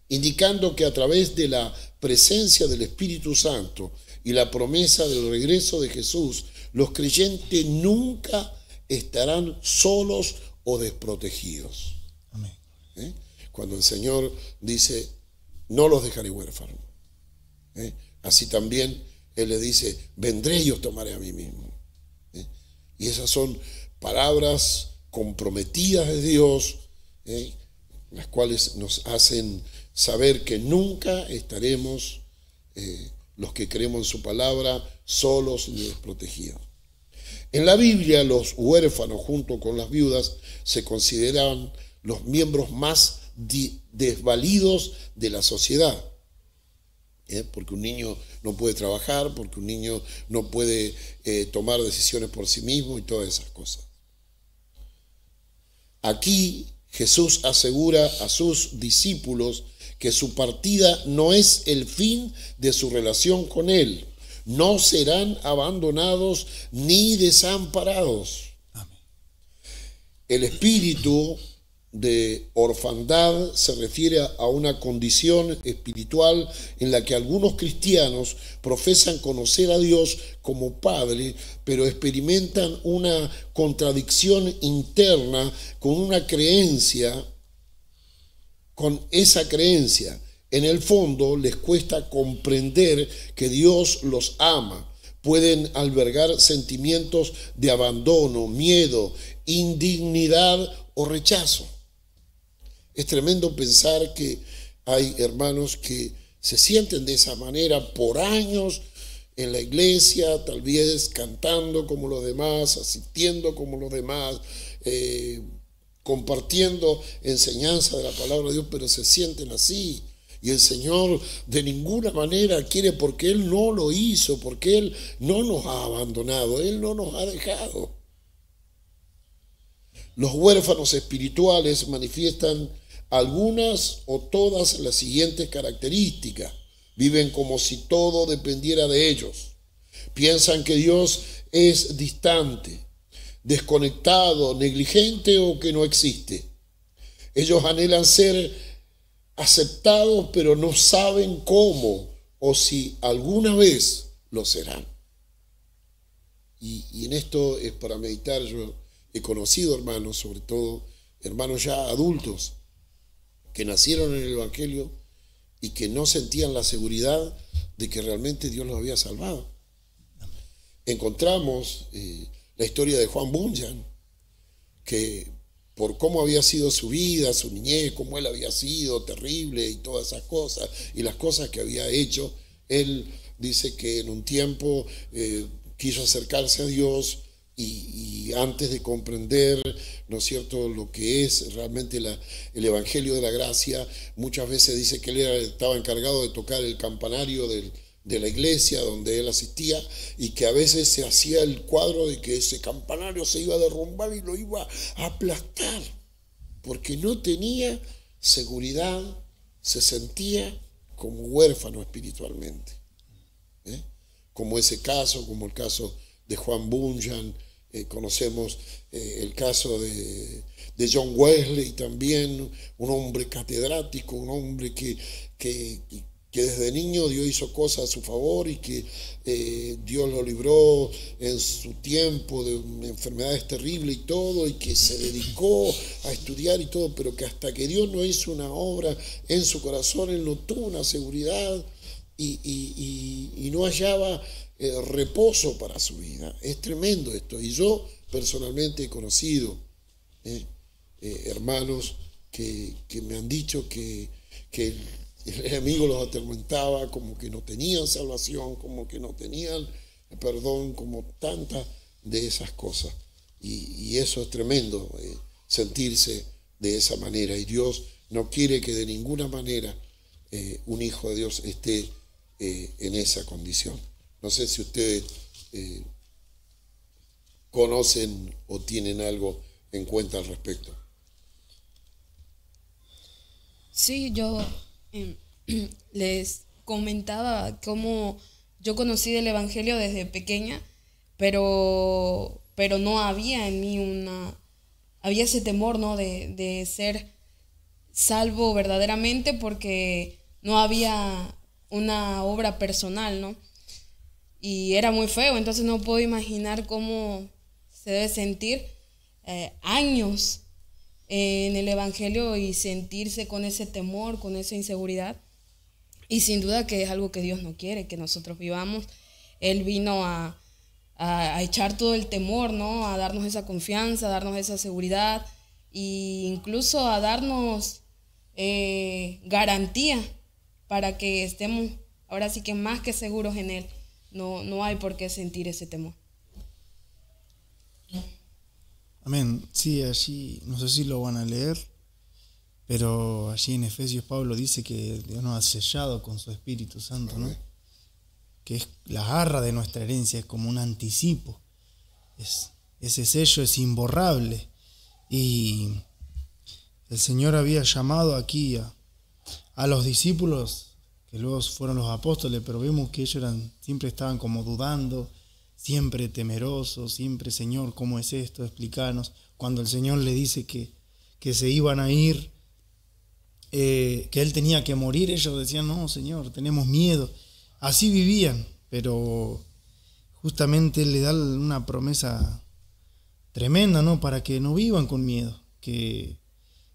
indicando que a través de la presencia del Espíritu Santo y la promesa del regreso de Jesús, los creyentes nunca estarán solos o desprotegidos. Amén. Cuando el Señor dice, no los dejaré huérfanos. Así también Él le dice, vendré y os tomaré a mí mismo. Y esas son palabras comprometidas de Dios, las cuales nos hacen saber que nunca estaremos, los que creemos en su palabra, solos ni desprotegidos. En la Biblia, los huérfanos junto con las viudas se consideran los miembros más desvalidos de la sociedad. Porque un niño no puede trabajar, porque un niño no puede tomar decisiones por sí mismo y todas esas cosas. Aquí Jesús asegura a sus discípulos que su partida no es el fin de su relación con Él. No serán abandonados ni desamparados. Amén. El espíritu de orfandad se refiere a una condición espiritual en la que algunos cristianos profesan conocer a Dios como Padre, pero experimentan una contradicción interna con una creencia. Con esa creencia, en el fondo les cuesta comprender que Dios los ama. Pueden albergar sentimientos de abandono, miedo, indignidad o rechazo. Es tremendo pensar que hay hermanos que se sienten de esa manera por años en la iglesia, tal vez cantando como los demás, asistiendo como los demás, compartiendo enseñanza de la palabra de Dios, pero se sienten así. Y el Señor de ninguna manera quiere, porque Él no lo hizo, porque Él no nos ha abandonado, Él no nos ha dejado. Los huérfanos espirituales manifiestan algunas o todas las siguientes características. Viven como si todo dependiera de ellos. Piensan que Dios es distante, desconectado, negligente o que no existe. Ellos anhelan ser aceptados, pero no saben cómo o si alguna vez lo serán. Y en esto es para meditar. Yo he conocido hermanos, sobre todo hermanos ya adultos, que nacieron en el Evangelio y que no sentían la seguridad de que realmente Dios los había salvado. Encontramos la historia de Juan Bunyan, que por cómo había sido su vida, su niñez, cómo él había sido terrible y todas esas cosas, y las cosas que había hecho, él dice que en un tiempo quiso acercarse a Dios y antes de comprender, ¿no es cierto?, lo que es realmente el Evangelio de la Gracia, muchas veces dice que él estaba encargado de tocar el campanario de la iglesia donde él asistía, y que a veces se hacía el cuadro de que ese campanario se iba a derrumbar y lo iba a aplastar, porque no tenía seguridad, se sentía como huérfano espiritualmente. Como ese caso, como el caso de Juan Bunyan, conocemos el caso de John Wesley también, un hombre catedrático, un hombre que desde niño Dios hizo cosas a su favor y que Dios lo libró en su tiempo de enfermedades terribles y todo, y que se dedicó a estudiar y todo, pero que hasta que Dios no hizo una obra en su corazón, él no tuvo una seguridad y no hallaba reposo para su vida. Es tremendo esto. Y yo personalmente he conocido hermanos que me han dicho que el enemigo los atormentaba, como que no tenían salvación, como que no tenían perdón, como tantas de esas cosas. Y eso es tremendo, sentirse de esa manera. Y Dios no quiere que de ninguna manera un hijo de Dios esté en esa condición. No sé si ustedes conocen o tienen algo en cuenta al respecto. Sí, yo les comentaba cómo yo conocí del Evangelio desde pequeña, pero no había en mí había ese temor, ¿no?, de ser salvo verdaderamente, porque no había una obra personal, ¿no? Y era muy feo, entonces no puedo imaginar cómo se debe sentir años en el Evangelio y sentirse con ese temor, con esa inseguridad. Y sin duda que es algo que Dios no quiere, que nosotros vivamos. Él vino a echar todo el temor, ¿no?, a darnos esa confianza, a darnos esa seguridad e incluso a darnos garantía para que estemos ahora sí que más que seguros en Él. No hay por qué sentir ese temor. Amén. Sí, allí, no sé si lo van a leer, pero allí en Efesios Pablo dice que Dios nos ha sellado con su Espíritu Santo, ¿no? Que es la arra de nuestra herencia, es como un anticipo. Ese sello es imborrable. Y el Señor había llamado aquí a los discípulos, que luego fueron los apóstoles, pero vemos que ellos siempre estaban como dudando, siempre temerosos, siempre, Señor, ¿cómo es esto? Explícanos. Cuando el Señor le dice que se iban a ir, que Él tenía que morir, ellos decían, no, Señor, tenemos miedo. Así vivían, pero justamente Él le da una promesa tremenda, ¿no? Para que no vivan con miedo. Que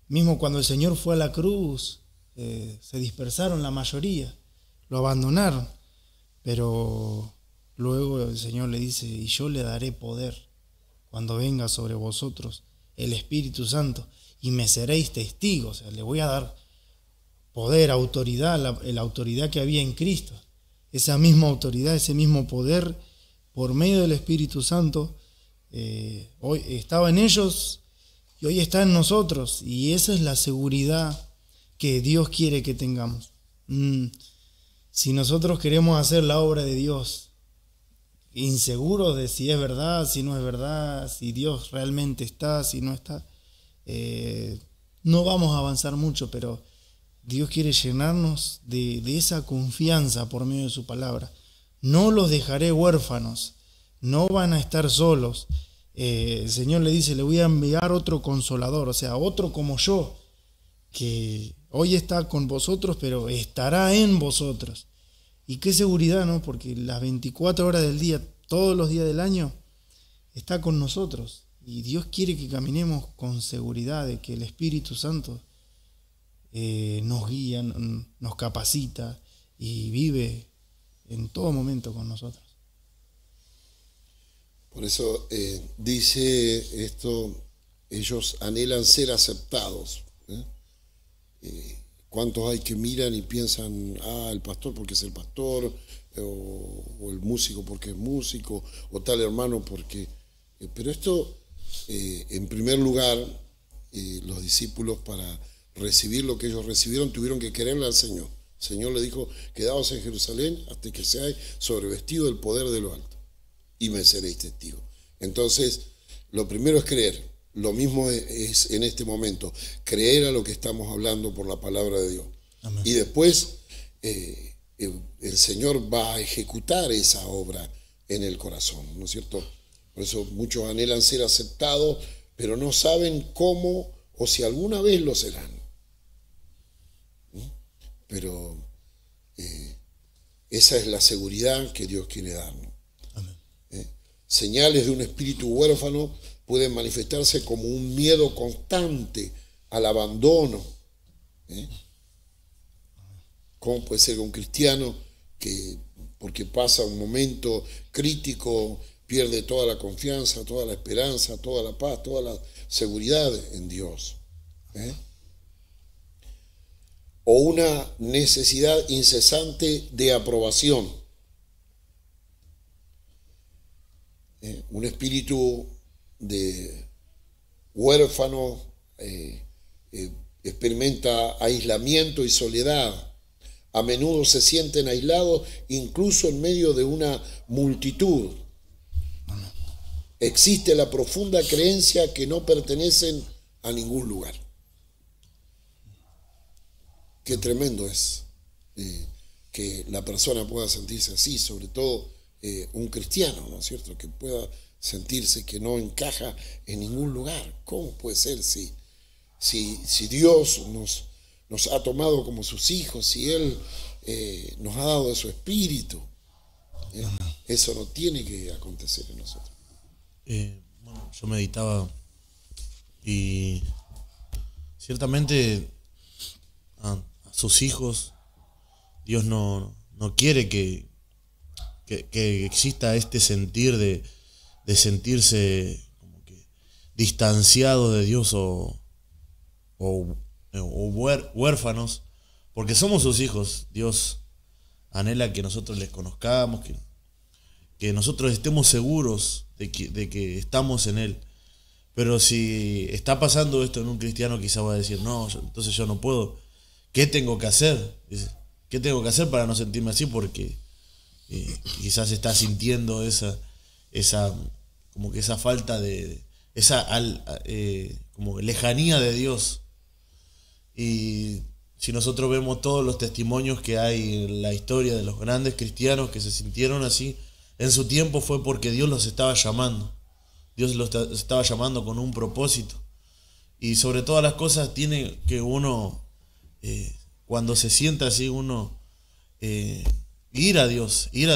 mismo cuando el Señor fue a la cruz, se dispersaron la mayoría, lo abandonaron, pero luego el Señor le dice, y yo le daré poder cuando venga sobre vosotros el Espíritu Santo, y me seréis testigos. O sea, le voy a dar poder, autoridad, la autoridad que había en Cristo. Esa misma autoridad, ese mismo poder, por medio del Espíritu Santo, hoy estaba en ellos y hoy está en nosotros. Y esa es la seguridad que Dios quiere que tengamos. Si nosotros queremos hacer la obra de Dios, inseguros de si es verdad, si no es verdad, si Dios realmente está, si no está, no vamos a avanzar mucho, pero Dios quiere llenarnos de esa confianza por medio de su palabra. No los dejaré huérfanos, no van a estar solos. El Señor le dice, le voy a enviar otro consolador, o sea, otro como yo, que hoy está con vosotros, pero estará en vosotros. Y qué seguridad, ¿no? Porque las 24 horas del día, todos los días del año, está con nosotros. Y Dios quiere que caminemos con seguridad de que el Espíritu Santo nos guía, nos capacita y vive en todo momento con nosotros. Por eso dice esto, ellos anhelan ser aceptados. ¿Cuántos hay que miran y piensan, el pastor porque es el pastor, o el músico porque es músico, o tal hermano porque... pero esto, en primer lugar, los discípulos para recibir lo que ellos recibieron tuvieron que quererle al Señor. El Señor le dijo, quedaos en Jerusalén hasta que seáis sobrevestidos del poder de lo alto, y me seréis testigos. Entonces, lo primero es creer. Lo mismo es en este momento, creer a lo que estamos hablando por la palabra de Dios. Amén. Y después el Señor va a ejecutar esa obra en el corazón, ¿no es cierto? Por eso muchos anhelan ser aceptados, pero no saben cómo o si alguna vez lo serán. Pero esa es la seguridad que Dios quiere darnos. Amén. Señales de un espíritu huérfano pueden manifestarse como un miedo constante al abandono. ¿Cómo puede ser que un cristiano que, porque pasa un momento crítico, pierde toda la confianza, toda la esperanza, toda la paz, toda la seguridad en Dios? O una necesidad incesante de aprobación. Un espíritu de huérfano experimenta aislamiento y soledad. A menudo se sienten aislados incluso en medio de una multitud. Existe la profunda creencia que no pertenecen a ningún lugar. Qué tremendo es que la persona pueda sentirse así, sobre todo un cristiano, ¿no es cierto? Que pueda sentirse que no encaja en ningún lugar. ¿Cómo puede ser si Dios nos ha tomado como sus hijos, si Él nos ha dado de su espíritu? Eso no tiene que acontecer en nosotros. Bueno, yo meditaba y ciertamente a sus hijos Dios no quiere que exista este sentir de sentirse como que distanciado de Dios o huérfanos, porque somos sus hijos. Dios anhela que nosotros les conozcamos, que nosotros estemos seguros de que estamos en Él. Pero si está pasando esto en un cristiano, quizá va a decir, no, entonces yo no puedo. ¿Qué tengo que hacer? ¿Qué tengo que hacer para no sentirme así? Porque quizás está sintiendo como que esa falta de, como lejanía de Dios. Y si nosotros vemos todos los testimonios que hay en la historia de los grandes cristianos que se sintieron así, en su tiempo fue porque Dios los estaba llamando. Dios los estaba llamando con un propósito. Y sobre todas las cosas tiene que uno, cuando se sienta así, uno ir a Dios y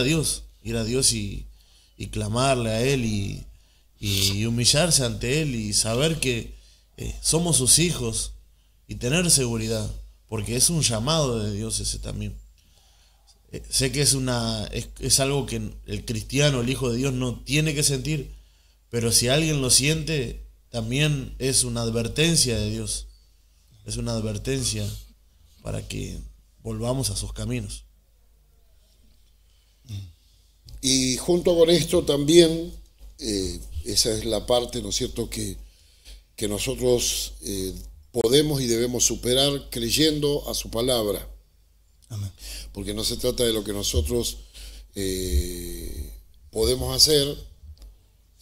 clamarle a Él y humillarse ante Él y saber que somos sus hijos y tener seguridad, porque es un llamado de Dios ese también. Sé que es algo que el cristiano, el hijo de Dios, no tiene que sentir, pero si alguien lo siente, también es una advertencia de Dios. Es una advertencia para que volvamos a sus caminos. Y junto con esto también, esa es la parte, ¿no es cierto?, que nosotros podemos y debemos superar creyendo a su palabra. Amén. Porque no se trata de lo que nosotros podemos hacer,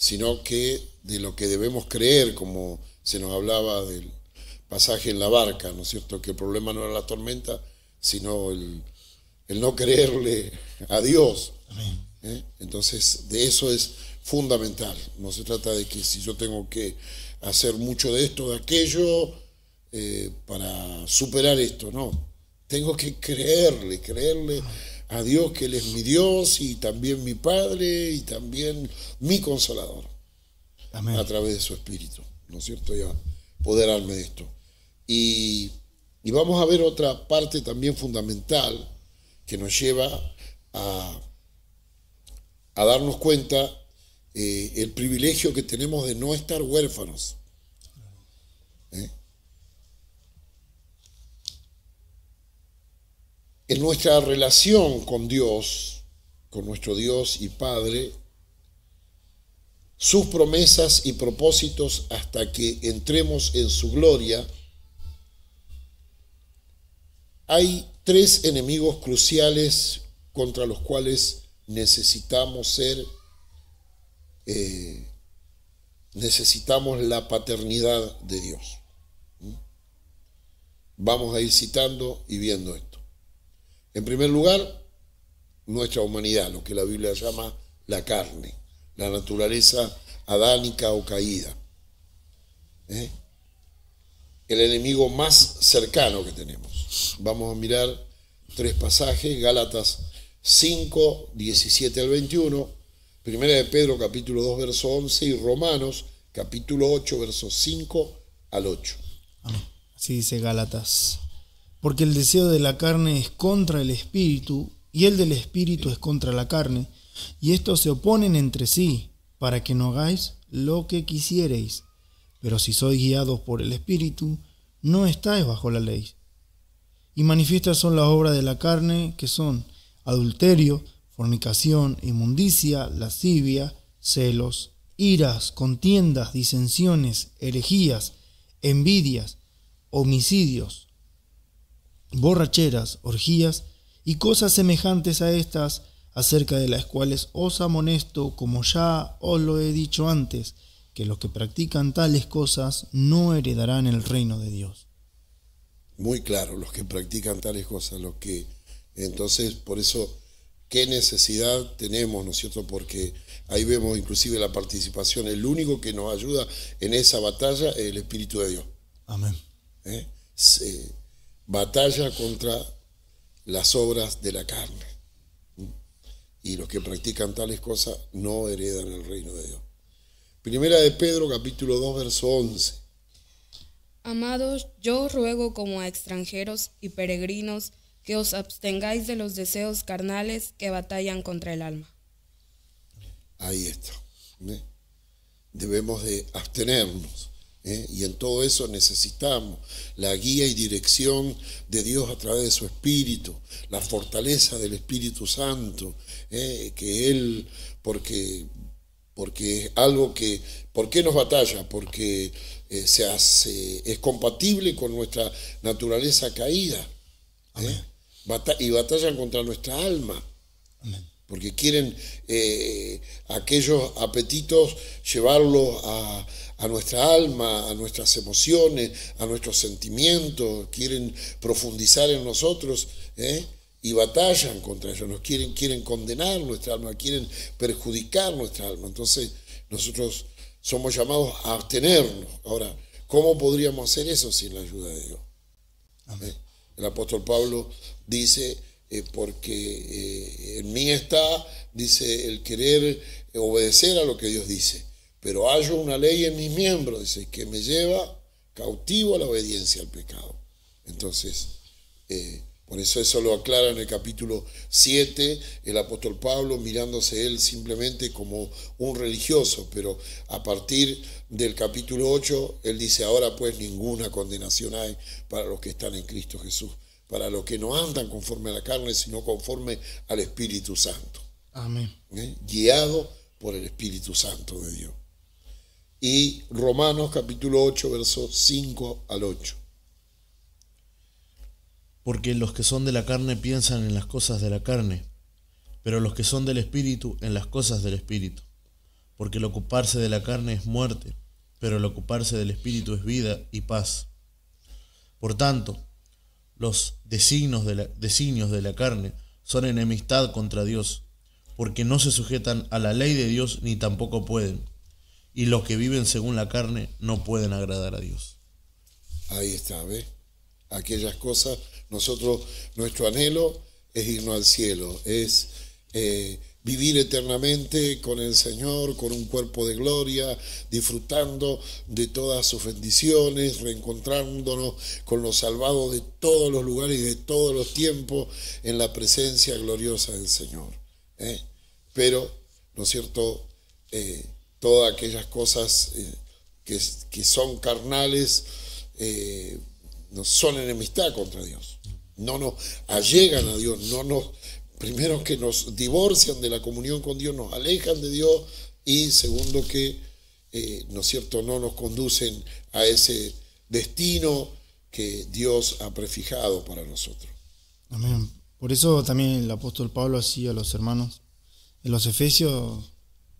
sino que de lo que debemos creer, como se nos hablaba del pasaje en la barca, ¿no es cierto?, que el problema no era la tormenta, sino el no creerle a Dios. Amén. Entonces, de eso es fundamental. No se trata de que si yo tengo que hacer mucho de esto, de aquello, para superar esto, no. Tengo que creerle a Dios, que Él es mi Dios y también mi Padre y también mi Consolador. Amén. A través de su Espíritu, ¿no es cierto? Y apoderarme de esto. Y vamos a ver otra parte también fundamental que nos lleva a darnos cuenta el privilegio que tenemos de no estar huérfanos. En nuestra relación con Dios, con nuestro Dios y Padre, sus promesas y propósitos hasta que entremos en su gloria, hay tres enemigos cruciales contra los cuales necesitamos la paternidad de Dios. Vamos a ir citando y viendo esto. En primer lugar, nuestra humanidad, lo que la Biblia llama la carne, la naturaleza adánica o caída. El enemigo más cercano que tenemos. Vamos a mirar tres pasajes: Gálatas 5, 17 al 21, Primera de Pedro capítulo 2, verso 11 y Romanos capítulo 8, versos 5 al 8. Amén. Así dice Gálatas. Porque el deseo de la carne es contra el espíritu, y el del espíritu es contra la carne, y estos se oponen entre sí, para que no hagáis lo que quisiereis. Pero si sois guiados por el espíritu, no estáis bajo la ley. Y manifiestas son las obras de la carne, que son adulterio, fornicación, inmundicia, lascivia, celos, iras, contiendas, disensiones, herejías, envidias, homicidios, borracheras, orgías y cosas semejantes a estas, acerca de las cuales os amonesto, como ya os lo he dicho antes, que los que practican tales cosas no heredarán el reino de Dios. Muy claro, los que practican tales cosas, entonces, por eso, ¿qué necesidad tenemos, no es cierto? Porque ahí vemos inclusive la participación. El único que nos ayuda en esa batalla es el Espíritu de Dios. Amén. Batalla contra las obras de la carne. Y los que practican tales cosas no heredan el reino de Dios. Primera de Pedro, capítulo 2, verso 11. Amados, yo os ruego como a extranjeros y peregrinos que os abstengáis de los deseos carnales que batallan contra el alma. Ahí está. Debemos de abstenernos. Y en todo eso necesitamos la guía y dirección de Dios a través de su Espíritu, la fortaleza del Espíritu Santo, que Él, porque porque es algo que, ¿por qué nos batalla? Porque es compatible con nuestra naturaleza caída. Y batallan contra nuestra alma. Amén. Porque quieren aquellos apetitos llevarlos a nuestra alma, a nuestras emociones, a nuestros sentimientos, quieren profundizar en nosotros, y batallan contra ellos, quieren condenar nuestra alma, quieren perjudicar nuestra alma. Entonces nosotros somos llamados a abstenernos. Ahora, ¿cómo podríamos hacer eso sin la ayuda de Dios? El apóstol Pablo dice, porque en mí está, dice, el querer obedecer a lo que Dios dice, pero hallo una ley en mis miembros, dice, que me lleva cautivo a la obediencia al pecado. Entonces, por eso lo aclara en el capítulo 7, el apóstol Pablo, mirándose él simplemente como un religioso, pero a partir del capítulo 8, él dice, ahora pues ninguna condenación hay para los que están en Cristo Jesús, para los que no andan conforme a la carne, sino conforme al Espíritu Santo. Amén. Guiado por el Espíritu Santo de Dios. Y Romanos capítulo 8, versos 5 al 8. Porque los que son de la carne piensan en las cosas de la carne, pero los que son del Espíritu en las cosas del Espíritu. Porque el ocuparse de la carne es muerte, pero el ocuparse del Espíritu es vida y paz. Por tanto, los designios de la carne son enemistad contra Dios, porque no se sujetan a la ley de Dios ni tampoco pueden, y los que viven según la carne no pueden agradar a Dios. Ahí está, ¿ves? Aquellas cosas, nuestro anhelo es irnos al cielo, es vivir eternamente con el Señor, con un cuerpo de gloria, disfrutando de todas sus bendiciones, reencontrándonos con los salvados de todos los lugares y de todos los tiempos en la presencia gloriosa del Señor. Pero, ¿no es cierto?, todas aquellas cosas que son carnales no son enemistad contra Dios, no nos allegan a Dios, primero que nos divorcian de la comunión con Dios, nos alejan de Dios, y segundo que, ¿no es cierto?, no nos conducen a ese destino que Dios ha prefijado para nosotros. Amén. Por eso también el apóstol Pablo hacía a los hermanos en los Efesios,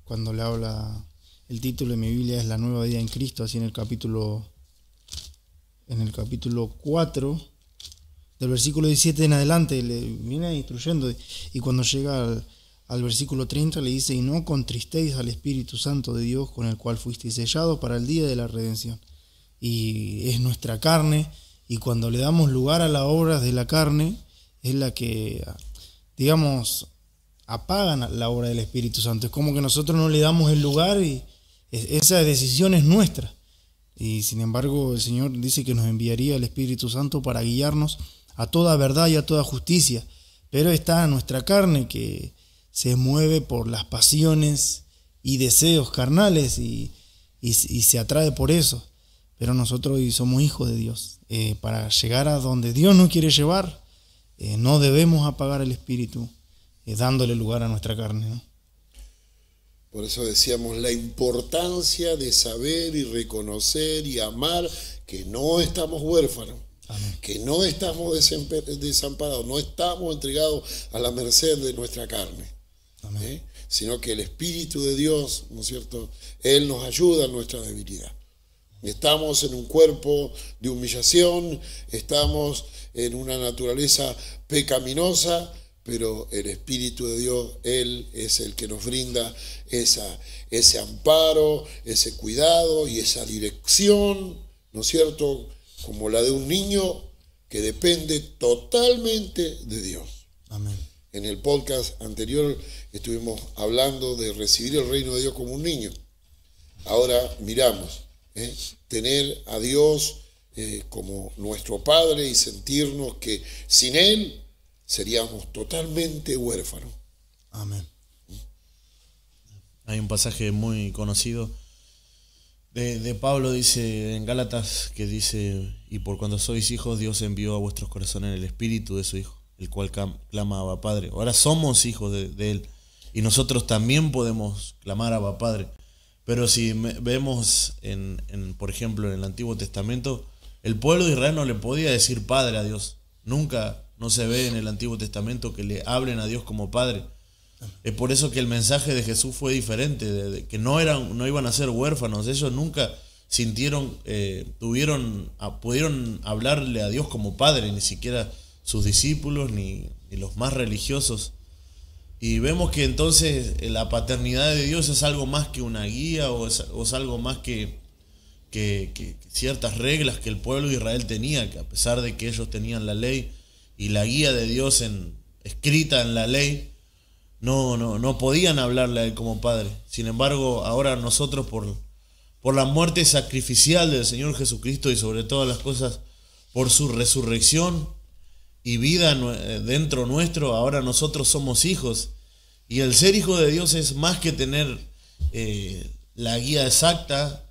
cuando le habla, el título de mi Biblia es La nueva vida en Cristo, así en el capítulo 4, del versículo 17 en adelante, le viene instruyendo, y cuando llega al versículo 30 le dice, y no contristéis al Espíritu Santo de Dios, con el cual fuisteis sellados para el día de la redención. Y es nuestra carne, y cuando le damos lugar a las obras de la carne, es la que, digamos, apagan la obra del Espíritu Santo. Es como que nosotros no le damos el lugar, y esa decisión es nuestra. Y sin embargo el Señor dice que nos enviaría el Espíritu Santo para guiarnos a toda verdad y a toda justicia. Pero está nuestra carne que se mueve por las pasiones y deseos carnales y se atrae por eso. Pero nosotros hoy somos hijos de Dios. Para llegar a donde Dios nos quiere llevar, no debemos apagar el Espíritu dándole lugar a nuestra carne, ¿no? Por eso decíamos la importancia de saber y reconocer y amar que no estamos huérfanos. Amén. Que no estamos desamparados, no estamos entregados a la merced de nuestra carne, sino que el Espíritu de Dios, ¿no es cierto?, Él nos ayuda en nuestra debilidad. Estamos en un cuerpo de humillación, estamos en una naturaleza pecaminosa, pero el Espíritu de Dios, Él es el que nos brinda ese amparo, ese cuidado y esa dirección, ¿no es cierto?, como la de un niño que depende totalmente de Dios. Amén. En el podcast anterior estuvimos hablando de recibir el reino de Dios como un niño. Ahora miramos, tener a Dios como nuestro Padre y sentirnos que sin Él seríamos totalmente huérfanos. Amén. Hay un pasaje muy conocido de Pablo, dice en Gálatas, que dice, y por cuando sois hijos, Dios envió a vuestros corazones el Espíritu de su Hijo, el cual clama Abba Padre. Ahora somos hijos de Él, y nosotros también podemos clamar a Abba Padre. Pero si vemos, por ejemplo, en el Antiguo Testamento, el pueblo de Israel no le podía decir Padre a Dios. Nunca, no se ve en el Antiguo Testamento que le hablen a Dios como Padre. Es por eso que el mensaje de Jesús fue diferente, de que no iban a ser huérfanos. Ellos nunca sintieron, pudieron hablarle a Dios como Padre, ni siquiera sus discípulos, ni los más religiosos. Y vemos que entonces la paternidad de Dios es algo más que una guía, o es algo más que ciertas reglas que el pueblo de Israel tenía, que a pesar de que ellos tenían la ley y la guía de Dios escrita en la ley, no podían hablarle a Él como Padre. Sin embargo, ahora nosotros por la muerte sacrificial del Señor Jesucristo, y sobre todas las cosas por su resurrección y vida dentro nuestro, ahora nosotros somos hijos. Y el ser hijo de Dios es más que tener la guía exacta,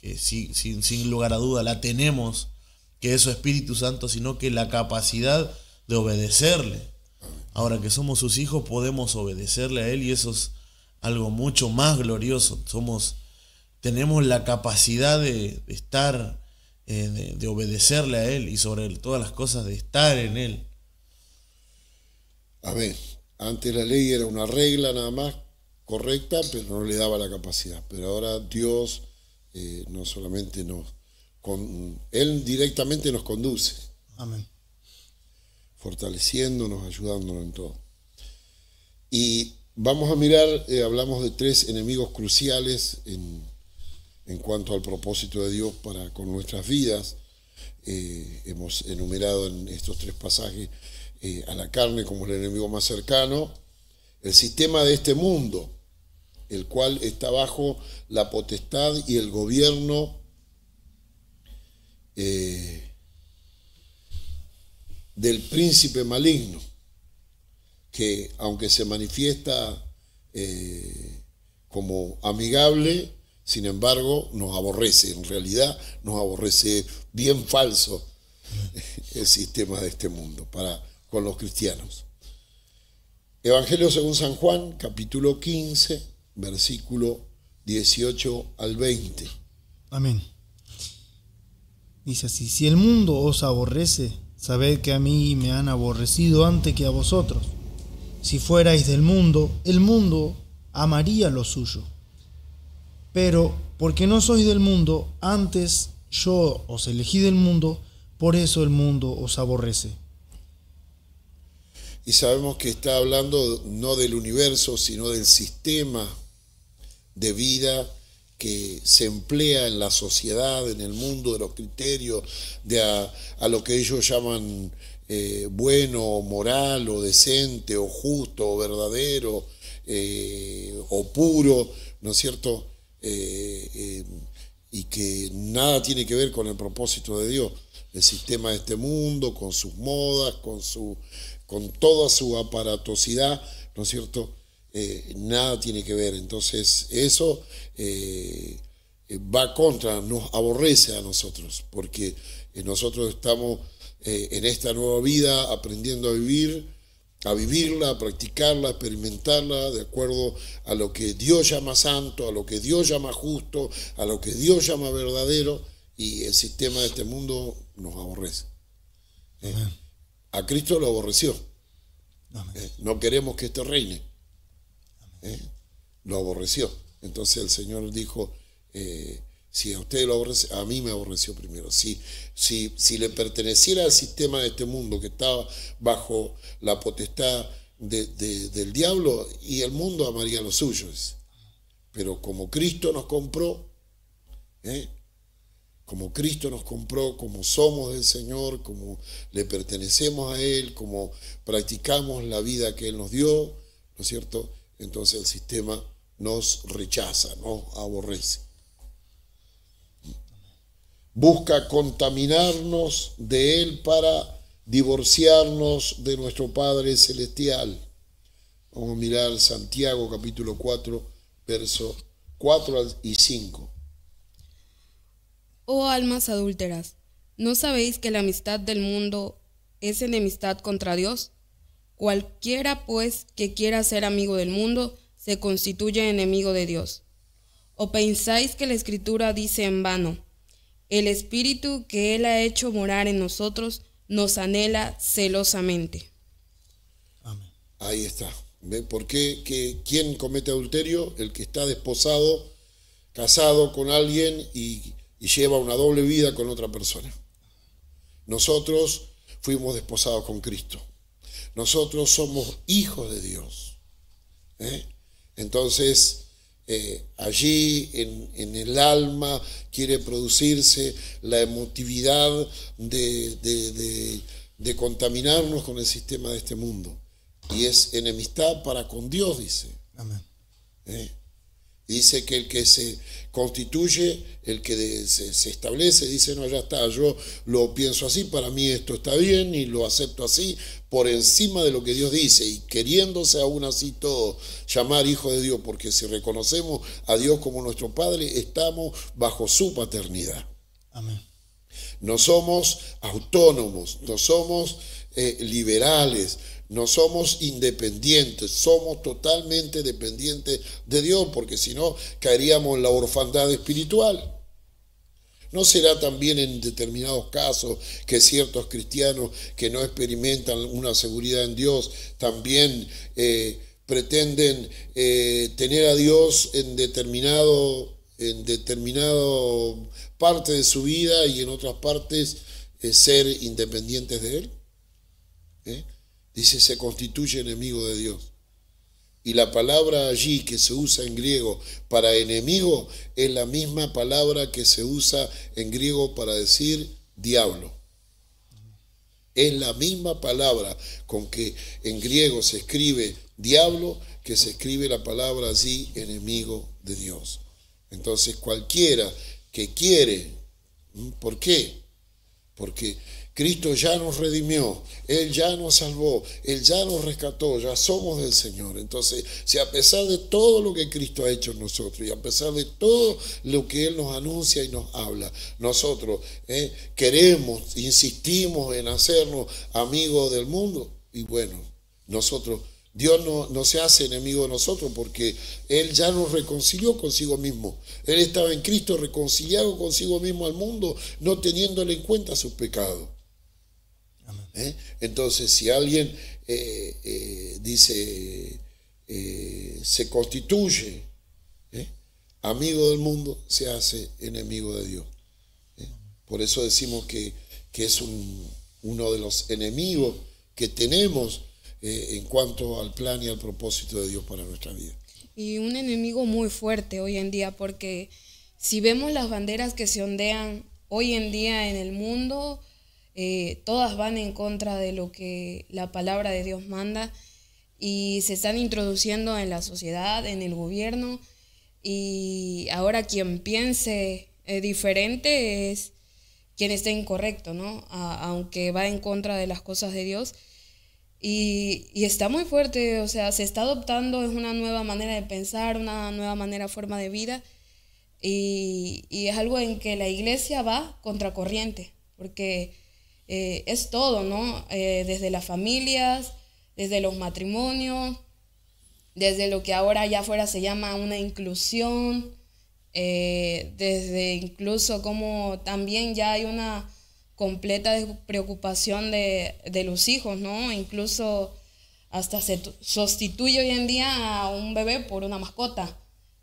que sin lugar a duda la tenemos, que es su Espíritu Santo, sino que la capacidad de obedecerle. Ahora que somos sus hijos, podemos obedecerle a Él, y eso es algo mucho más glorioso. Tenemos la capacidad de estar, de obedecerle a Él, y sobre todas las cosas de estar en Él. A ver, antes la ley era una regla nada más correcta, pero no le daba la capacidad. Pero ahora Dios no solamente Él directamente nos conduce. Amén. Fortaleciéndonos, ayudándonos en todo. Y vamos a mirar, hablamos de 3 enemigos cruciales en cuanto al propósito de Dios con nuestras vidas. Hemos enumerado en estos 3 pasajes a la carne como el enemigo más cercano, el sistema de este mundo, el cual está bajo la potestad y el gobierno del príncipe maligno, que aunque se manifiesta como amigable, sin embargo nos aborrece. En realidad nos aborrece bien falso el sistema de este mundo con los cristianos. Evangelio según San Juan, capítulo 15, versículo 18 al 20. Amén. Dice así: si el mundo os aborrece, sabed que a mí me han aborrecido antes que a vosotros. Si fuerais del mundo, el mundo amaría lo suyo. Pero porque no sois del mundo, antes yo os elegí del mundo, por eso el mundo os aborrece. Y sabemos que está hablando no del universo, sino del sistema de vida que se emplea en la sociedad, en el mundo, de los criterios, a lo que ellos llaman bueno, o moral, o decente, o justo, o verdadero, o puro, ¿no es cierto? Y que nada tiene que ver con el propósito de Dios. El sistema de este mundo, con sus modas, con toda su aparatosidad, ¿no es cierto? Nada tiene que ver. Entonces eso va contra, nos aborrece a nosotros, porque nosotros estamos en esta nueva vida aprendiendo a vivirla, a practicarla, a experimentarla de acuerdo a lo que Dios llama santo, a lo que Dios llama justo, a lo que Dios llama verdadero, y el sistema de este mundo nos aborrece. A Cristo lo aborreció. No queremos que esto reine. Lo aborreció. Entonces el Señor dijo, si a usted lo aborrece, a mí me aborreció primero. Si le perteneciera al sistema de este mundo que estaba bajo la potestad del diablo, y el mundo amaría lo suyo. Pero como Cristo nos compró, como somos del Señor, como le pertenecemos a Él, como practicamos la vida que Él nos dio, ¿no es cierto? Entonces el sistema nos rechaza, nos aborrece. Busca contaminarnos de Él para divorciarnos de nuestro Padre Celestial. Vamos a mirar Santiago capítulo 4, versos 4 y 5. Oh almas adúlteras, ¿no sabéis que la amistad del mundo es enemistad contra Dios? Cualquiera, pues, que quiera ser amigo del mundo, se constituye enemigo de Dios. ¿O pensáis que la Escritura dice en vano: el Espíritu que Él ha hecho morar en nosotros nos anhela celosamente? Amén. Ahí está. ¿Ve? ¿Por qué? ¿Quién comete adulterio? El que está desposado, casado con alguien y lleva una doble vida con otra persona. Nosotros fuimos desposados con Cristo. Nosotros somos hijos de Dios. Entonces, allí en el alma quiere producirse la emotividad de contaminarnos con el sistema de este mundo. Y es enemistad para con Dios, dice. Amén. Dice que el que se constituye, el que se establece, dice, no, ya está, yo lo pienso así, para mí esto está bien y lo acepto así, por encima de lo que Dios dice, y queriéndose aún así todo llamar hijo de Dios, porque si reconocemos a Dios como nuestro Padre, estamos bajo su paternidad. Amén. No somos autónomos, no somos liberales, no somos independientes, somos totalmente dependientes de Dios, porque si no caeríamos en la orfandad espiritual. ¿No será también en determinados casos que ciertos cristianos que no experimentan una seguridad en Dios también pretenden tener a Dios en determinado parte de su vida y en otras partes ser independientes de Él? Dice, se constituye enemigo de Dios. Y la palabra allí que se usa en griego para enemigo es la misma palabra que se usa en griego para decir diablo. Es la misma palabra con que en griego se escribe diablo que se escribe la palabra allí enemigo de Dios. Entonces cualquiera que quiere, ¿por qué? Porque Cristo ya nos redimió, Él ya nos salvó, Él ya nos rescató, ya somos del Señor. Entonces, si a pesar de todo lo que Cristo ha hecho en nosotros y a pesar de todo lo que Él nos anuncia y nos habla, nosotros queremos, insistimos en hacernos amigos del mundo, y bueno, nosotros, Dios no se hace enemigo de nosotros porque Él ya nos reconcilió consigo mismo. Él estaba en Cristo reconciliado consigo mismo al mundo, no teniéndole en cuenta sus pecados. Entonces, si alguien dice, se constituye amigo del mundo, se hace enemigo de Dios. Por eso decimos que es uno de los enemigos que tenemos en cuanto al plan y al propósito de Dios para nuestra vida. Y un enemigo muy fuerte hoy en día, porque si vemos las banderas que se ondean hoy en día en el mundo, todas van en contra de lo que la palabra de Dios manda y se están introduciendo en la sociedad, en el gobierno, y ahora quien piense diferente es quien está incorrecto, ¿no? Aunque va en contra de las cosas de Dios. Y está muy fuerte, o sea, se está adoptando, es una nueva manera de pensar, una nueva forma de vida, y es algo en que la iglesia va contracorriente, porque es todo, ¿no? Desde las familias, desde los matrimonios, desde lo que ahora allá afuera se llama una inclusión, desde incluso como también ya hay una completa preocupación de los hijos, ¿no? Incluso hasta se sustituye hoy en día a un bebé por una mascota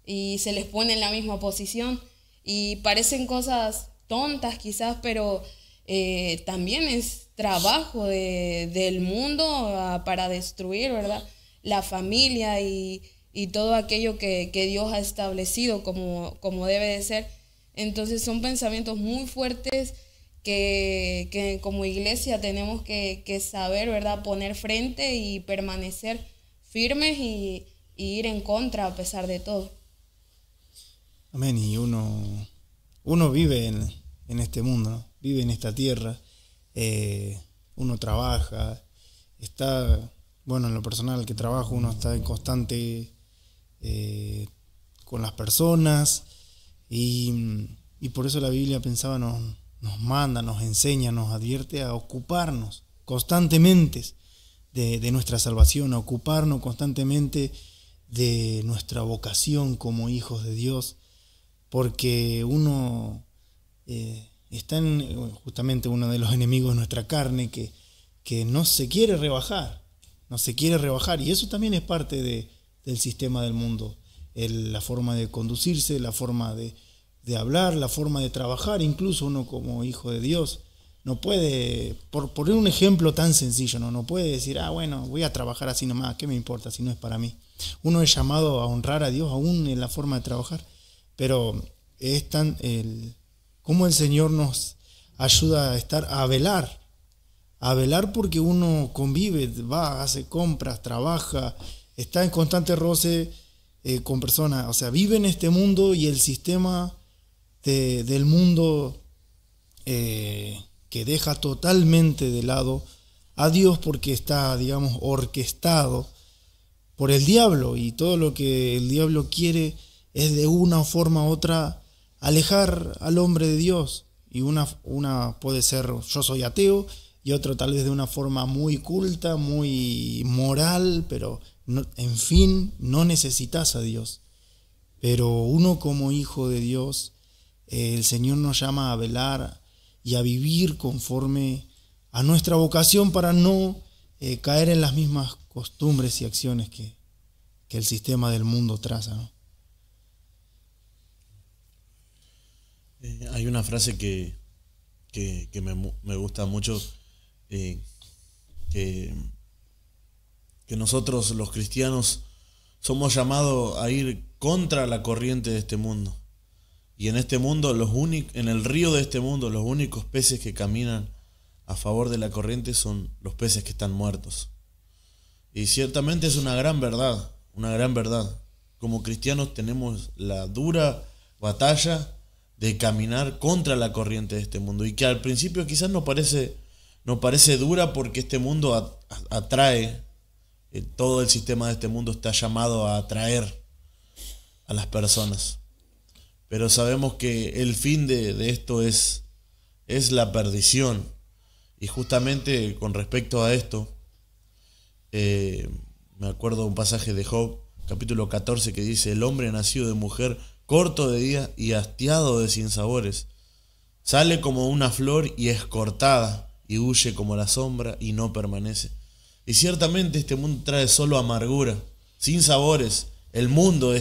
y se les pone en la misma posición y parecen cosas tontas quizás, pero también es trabajo del mundo para destruir, ¿verdad?, la familia y todo aquello que Dios ha establecido como debe de ser. Entonces son pensamientos muy fuertes que como iglesia tenemos que saber, ¿verdad?, poner frente y permanecer firmes y ir en contra a pesar de todo. Amén. Y uno vive en este mundo, ¿no? Vive en esta tierra, uno trabaja, está, bueno, en lo personal que trabajo, uno está en constante con las personas y por eso la Biblia pensaba nos manda, nos enseña, nos advierte a ocuparnos constantemente de nuestra salvación, a ocuparnos constantemente de nuestra vocación como hijos de Dios, porque uno está en justamente uno de los enemigos de nuestra carne que no se quiere rebajar, y eso también es parte del sistema del mundo, la forma de conducirse, la forma de hablar, la forma de trabajar. Incluso uno como hijo de Dios no puede, por poner un ejemplo tan sencillo, no puede decir, bueno, voy a trabajar así nomás, ¿qué me importa si no es para mí? Uno es llamado a honrar a Dios aún en la forma de trabajar, pero es cómo el Señor nos ayuda a velar porque uno convive, va, hace compras, trabaja, está en constante roce con personas, o sea, vive en este mundo, y el sistema del mundo que deja totalmente de lado a Dios, porque está, digamos, orquestado por el diablo, y todo lo que el diablo quiere es de una forma u otra alejar al hombre de Dios. Y una puede ser yo soy ateo, y otro tal vez de una forma muy culta, muy moral, pero no, en fin, no necesitas a Dios. Pero uno como hijo de Dios, el Señor nos llama a velar y a vivir conforme a nuestra vocación, para no caer en las mismas costumbres y acciones que el sistema del mundo traza, ¿no? Hay una frase que me gusta mucho, que nosotros los cristianos somos llamados a ir contra la corriente de este mundo. Y en este mundo, en el río de este mundo, los únicos peces que caminan a favor de la corriente son los peces que están muertos. Y ciertamente es una gran verdad, una gran verdad. Como cristianos tenemos la dura batalla de caminar contra la corriente de este mundo, y que al principio quizás nos parece dura, porque este mundo atrae, todo el sistema de este mundo está llamado a atraer a las personas. Pero sabemos que el fin de esto es la perdición. Y justamente con respecto a esto, me acuerdo de un pasaje de Job, capítulo 14, que dice: el hombre nacido de mujer, corto de día y hastiado de sinsabores, sale como una flor y es cortada, y huye como la sombra y no permanece. Y ciertamente este mundo trae solo amargura, sin sabores. El mundo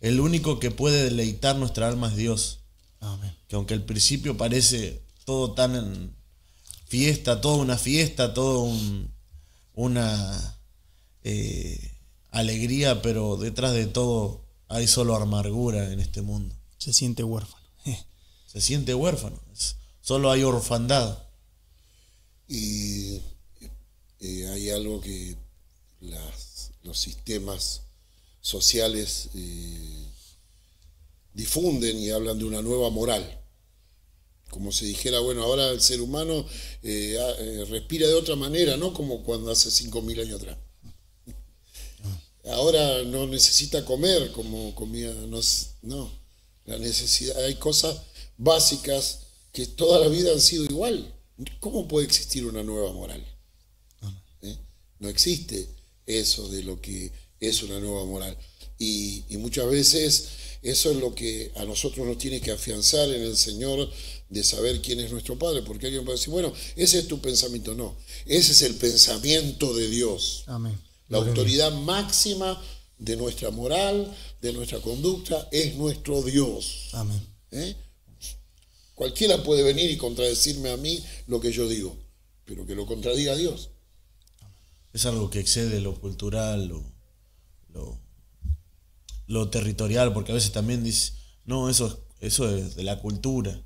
el único que puede deleitar nuestra alma es Dios. Amén. Que aunque al principio parece todo tan fiesta, toda una fiesta, todo una alegría, pero detrás de todo hay solo amargura en este mundo. Se siente huérfano. Se siente huérfano. Solo hay orfandad. Y hay algo que los sistemas sociales difunden, y hablan de una nueva moral. Como si dijera, bueno, ahora el ser humano respira de otra manera, no como cuando hace 5.000 años atrás. Ahora no necesita comer como comía, no. La necesidad, hay cosas básicas que toda la vida han sido igual. ¿Cómo puede existir una nueva moral? No existe eso de lo que es una nueva moral. Y muchas veces eso es lo que a nosotros nos tiene que afianzar en el Señor, de saber quién es nuestro Padre. Porque alguien puede decir, bueno, ese es tu pensamiento. No, ese es el pensamiento de Dios. Amén. La autoridad máxima de nuestra moral, de nuestra conducta, es nuestro Dios. Amén. Cualquiera puede venir y contradecirme a mí lo que yo digo, pero que lo contradiga a Dios. Es algo que excede lo cultural, lo territorial, porque a veces también dice, no, eso es de la cultura.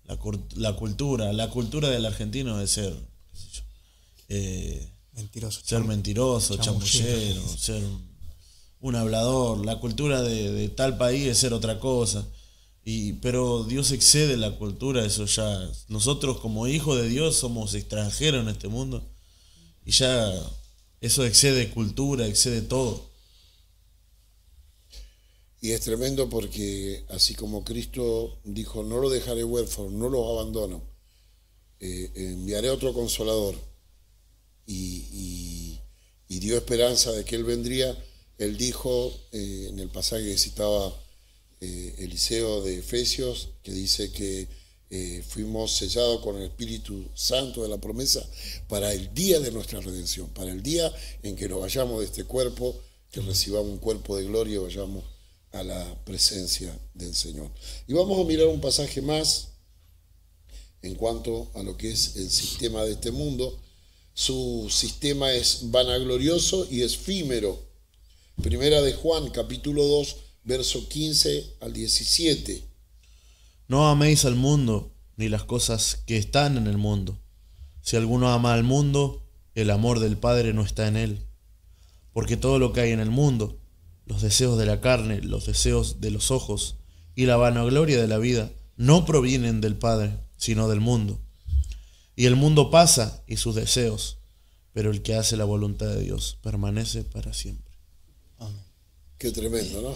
La cultura del argentino es ser, mentiroso, chamullero, ser un hablador. La cultura de tal país es ser otra cosa. Pero Dios excede la cultura, eso ya. Nosotros como hijos de Dios somos extranjeros en este mundo, y ya eso excede cultura, excede todo. Y es tremendo porque así como Cristo dijo, no lo dejaré huérfano, no los abandono, enviaré otro consolador. Y y dio esperanza de que Él vendría, Él dijo en el pasaje que citaba Eliseo de Efesios, que dice que fuimos sellados con el Espíritu Santo de la promesa para el día de nuestra redención, para el día en que nos vayamos de este cuerpo, que recibamos un cuerpo de gloria y vayamos a la presencia del Señor. Y vamos a mirar un pasaje más en cuanto a lo que es el sistema de este mundo. Su sistema es vanaglorioso y efímero. Primera de Juan, capítulo 2, verso 15 al 17. No améis al mundo, ni las cosas que están en el mundo. Si alguno ama al mundo, el amor del Padre no está en él. Porque todo lo que hay en el mundo, los deseos de la carne, los deseos de los ojos y la vanagloria de la vida, no provienen del Padre, sino del mundo. Y el mundo pasa y sus deseos, pero el que hace la voluntad de Dios permanece para siempre. Amén. Qué tremendo, ¿no?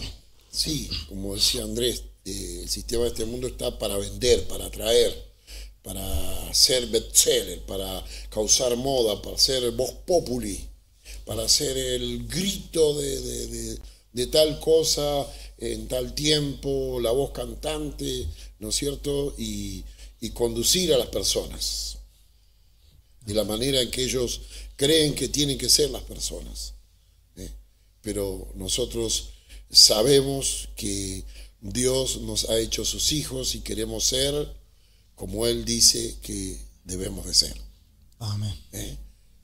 Sí, como decía Andrés, el sistema de este mundo está para vender, para atraer, para hacer bestseller, para causar moda, para hacer voz populi, para hacer el grito de tal cosa en tal tiempo, la voz cantante, ¿no es cierto? Y conducir a las personas de la manera en que ellos creen que tienen que ser las personas. Pero nosotros sabemos que Dios nos ha hecho sus hijos y queremos ser como Él dice que debemos de ser. Amén.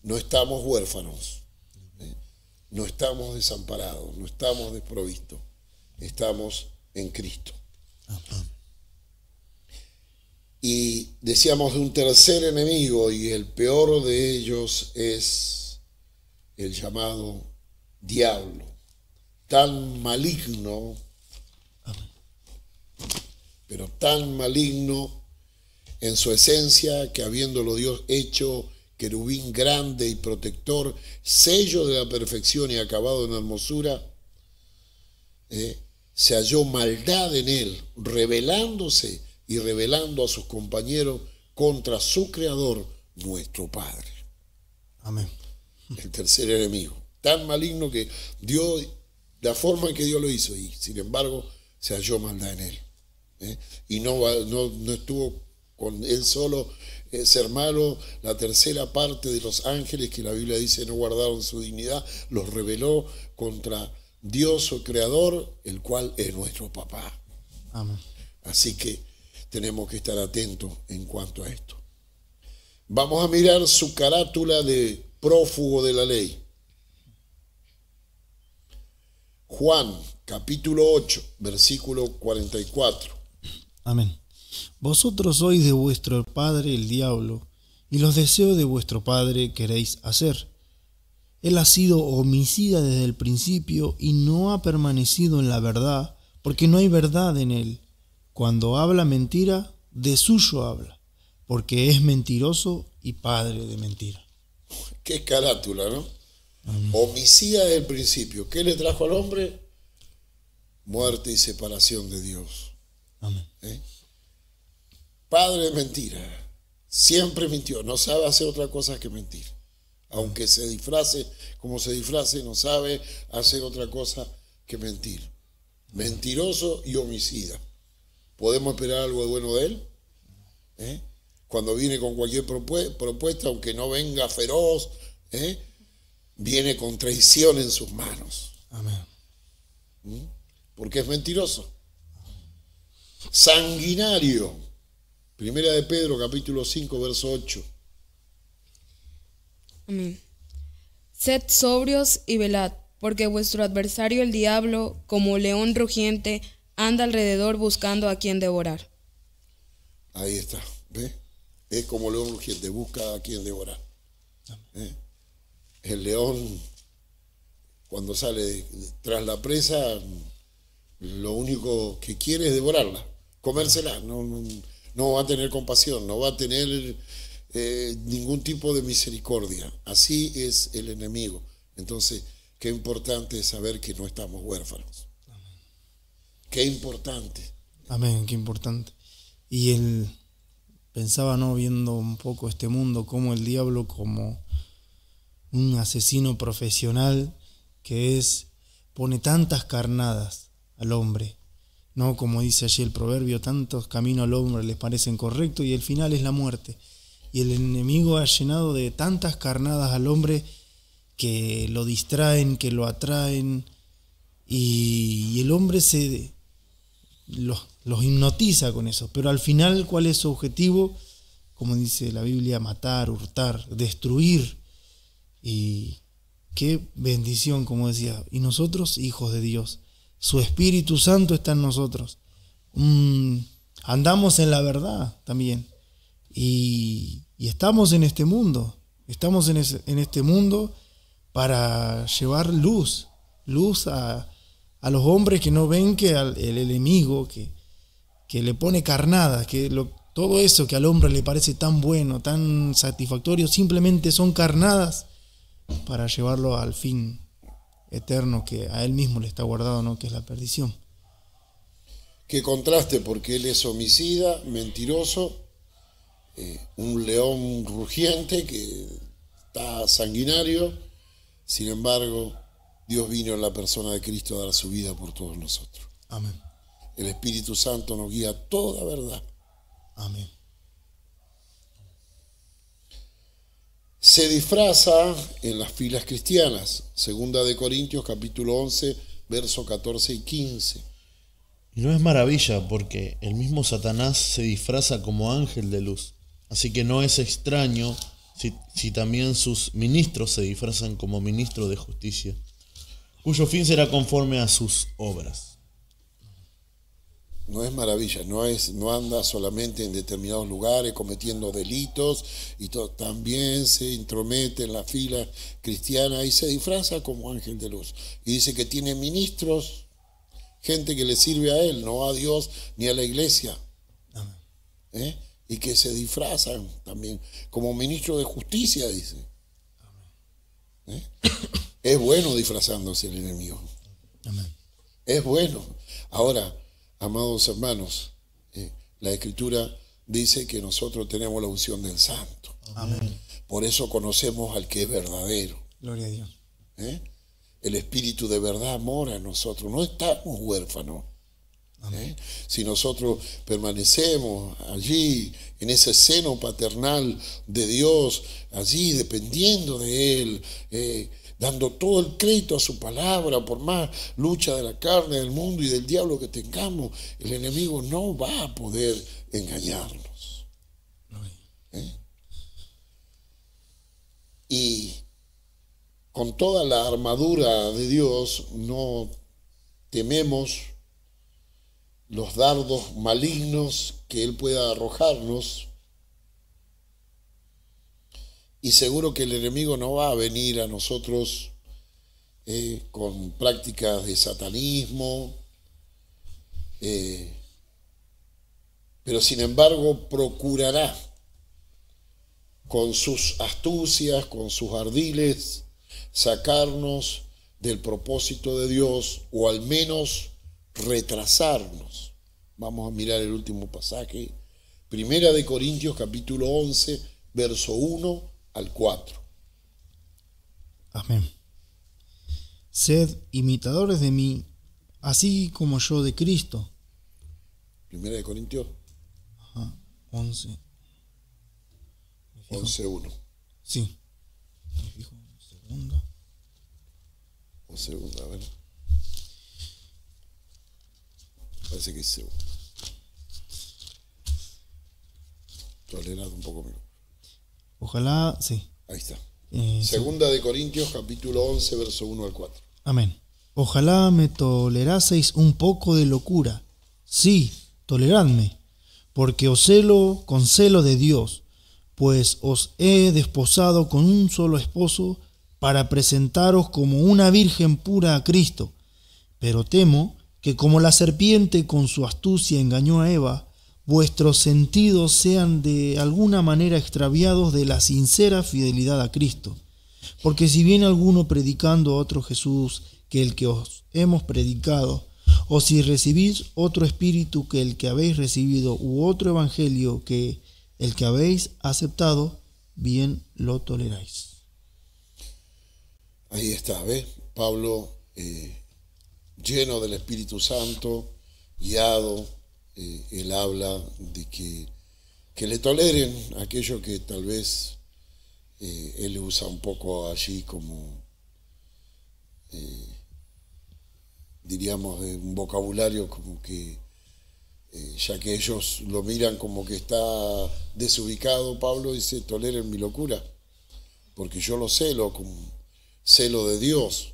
No estamos huérfanos, no estamos desamparados, no estamos desprovistos, estamos en Cristo. Amén. Y decíamos de un tercer enemigo, y el peor de ellos es el llamado diablo, tan maligno, pero tan maligno en su esencia, que habiéndolo Dios hecho querubín grande y protector, sello de la perfección y acabado en hermosura, se halló maldad en él, rebelándose y rebelando a sus compañeros contra su Creador, nuestro Padre. Amén. El tercer enemigo, tan maligno que Dios, la forma en que Dios lo hizo, y sin embargo se halló maldad en él. Y no estuvo con él solo, ser malo. La tercera parte de los ángeles, que la Biblia dice no guardaron su dignidad, los rebeló contra Dios, su Creador, el cual es nuestro papá. Amén. Así que tenemos que estar atentos en cuanto a esto. Vamos a mirar su carátula de prófugo de la ley. Juan, capítulo 8, versículo 44. Amén. Vosotros sois de vuestro padre el diablo, y los deseos de vuestro padre queréis hacer. Él ha sido homicida desde el principio y no ha permanecido en la verdad, porque no hay verdad en él. Cuando habla mentira, de suyo habla, porque es mentiroso y padre de mentira. Qué carátula, ¿no? Homicida desde el principio. ¿Qué le trajo al hombre? Muerte y separación de Dios. Amén. Padre de mentira. Siempre mintió. No sabe hacer otra cosa que mentir. Aunque se disfrace como se disfrace, no sabe hacer otra cosa que mentir. Mentiroso y homicida. ¿Podemos esperar algo de bueno de él? Cuando viene con cualquier propuesta, aunque no venga feroz, viene con traición en sus manos. Amén. Porque es mentiroso. Sanguinario. Primera de Pedro, capítulo 5, verso 8. Amén. Sed sobrios y velad, porque vuestro adversario el diablo, como león rugiente, anda alrededor buscando a quien devorar. Ahí está, ¿ves? Es como león rugiente, busca a quien devorar. El león, cuando sale tras la presa, lo único que quiere es devorarla, comérsela. No va a tener compasión, no va a tener ningún tipo de misericordia. Así es el enemigo. Entonces, qué importante es saber que no estamos huérfanos. Qué importante. Amén, qué importante. Y él pensaba, ¿no?, viendo un poco este mundo, como el diablo, como un asesino profesional que pone tantas carnadas al hombre, ¿no? Como dice allí el proverbio, tantos caminos al hombre les parecen correctos y el final es la muerte. Y el enemigo ha llenado de tantas carnadas al hombre que lo distraen, que lo atraen, y el hombre los hipnotiza con eso. Pero al final, ¿cuál es su objetivo? Como dice la Biblia, matar, hurtar, destruir. Y qué bendición, como decía. Y nosotros, hijos de Dios, su Espíritu Santo está en nosotros. Andamos en la verdad también. Y estamos en este mundo. Estamos en este mundo para llevar luz a los hombres que no ven que el enemigo que le pone carnadas, todo eso que al hombre le parece tan bueno, tan satisfactorio, simplemente son carnadas para llevarlo al fin eterno que a él mismo le está guardado, ¿no? Que es la perdición. Qué contraste, porque él es homicida, mentiroso, un león rugiente que está sanguinario. Sin embargo, Dios vino en la persona de Cristo a dar su vida por todos nosotros. Amén. El Espíritu Santo nos guía a toda verdad. Amén. Se disfraza en las filas cristianas. Segunda de Corintios, capítulo 11, versos 14 y 15. Y no es maravilla, porque el mismo Satanás se disfraza como ángel de luz. Así que no es extraño si también sus ministros se disfrazan como ministros de justicia, cuyo fin será conforme a sus obras. No es maravilla, no anda solamente en determinados lugares cometiendo delitos y todo, también se intromete en la fila cristiana y se disfraza como ángel de luz. Y dice que tiene ministros, gente que le sirve a él, no a Dios ni a la iglesia. Y que se disfrazan también como ministro de justicia, dice. Es bueno disfrazándose el enemigo. Amén. Es bueno. Ahora, amados hermanos, la Escritura dice que nosotros tenemos la unción del Santo. Amén. Por eso conocemos al que es verdadero. Gloria a Dios. El Espíritu de verdad mora en nosotros. No estamos huérfanos. Si nosotros permanecemos allí, en ese seno paternal de Dios, allí dependiendo de Él, dando todo el crédito a su palabra, por más lucha de la carne, del mundo y del diablo que tengamos, el enemigo no va a poder engañarnos. Y con toda la armadura de Dios no tememos los dardos malignos que Él pueda arrojarnos, y seguro que el enemigo no va a venir a nosotros con prácticas de satanismo, pero sin embargo procurará con sus astucias, con sus ardiles, sacarnos del propósito de Dios, o al menos retrasarnos. Vamos a mirar el último pasaje, Primera de Corintios capítulo 11, verso 1 al 4. Amén. Sed imitadores de mí, así como yo de Cristo. Primera de Corintios 11. 11:1. Sí. Me fijo, segunda. O segunda, a ver. Parece que es segunda. Tolerad un poco menos. Ojalá, sí. Ahí está. Sí. Segunda de Corintios, capítulo 11, verso 1 al 4. Amén. Ojalá me toleraseis un poco de locura. Sí, toleradme, porque os celo con celo de Dios, pues os he desposado con un solo esposo para presentaros como una virgen pura a Cristo. Pero temo que como la serpiente con su astucia engañó a Eva, vuestros sentidos sean de alguna manera extraviados de la sincera fidelidad a Cristo. Porque si viene alguno predicando a otro Jesús que el que os hemos predicado, o si recibís otro espíritu que el que habéis recibido, u otro evangelio que el que habéis aceptado, bien lo toleráis. Ahí está, ¿ves? Pablo, lleno del Espíritu Santo, guiado, él habla de que le toleren aquello que tal vez él usa un poco allí como, diríamos, un vocabulario como que, ya que ellos lo miran como que está desubicado, Pablo dice, toleren mi locura, porque yo lo celo de Dios,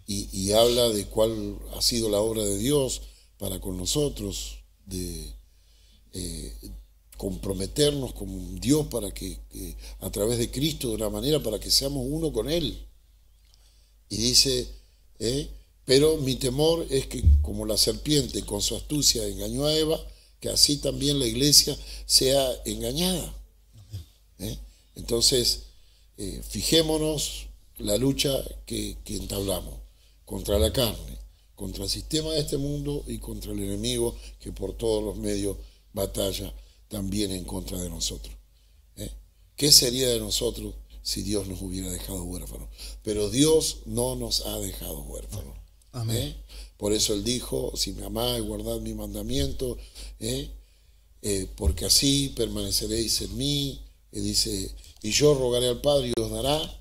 y habla de cuál ha sido la obra de Dios para con nosotros, de comprometernos con Dios para que a través de Cristo, de una manera para que seamos uno con Él. Y dice, pero mi temor es que como la serpiente con su astucia engañó a Eva, que así también la iglesia sea engañada. Entonces, fijémonos la lucha que entablamos contra la carne, contra el sistema de este mundo y contra el enemigo que por todos los medios batalla también en contra de nosotros. ¿Qué sería de nosotros si Dios nos hubiera dejado huérfanos? Pero Dios no nos ha dejado huérfanos. Amén. Por eso Él dijo, si me amáis, guardad mi mandamiento, porque así permaneceréis en mí. Y dice, y yo rogaré al Padre y os dará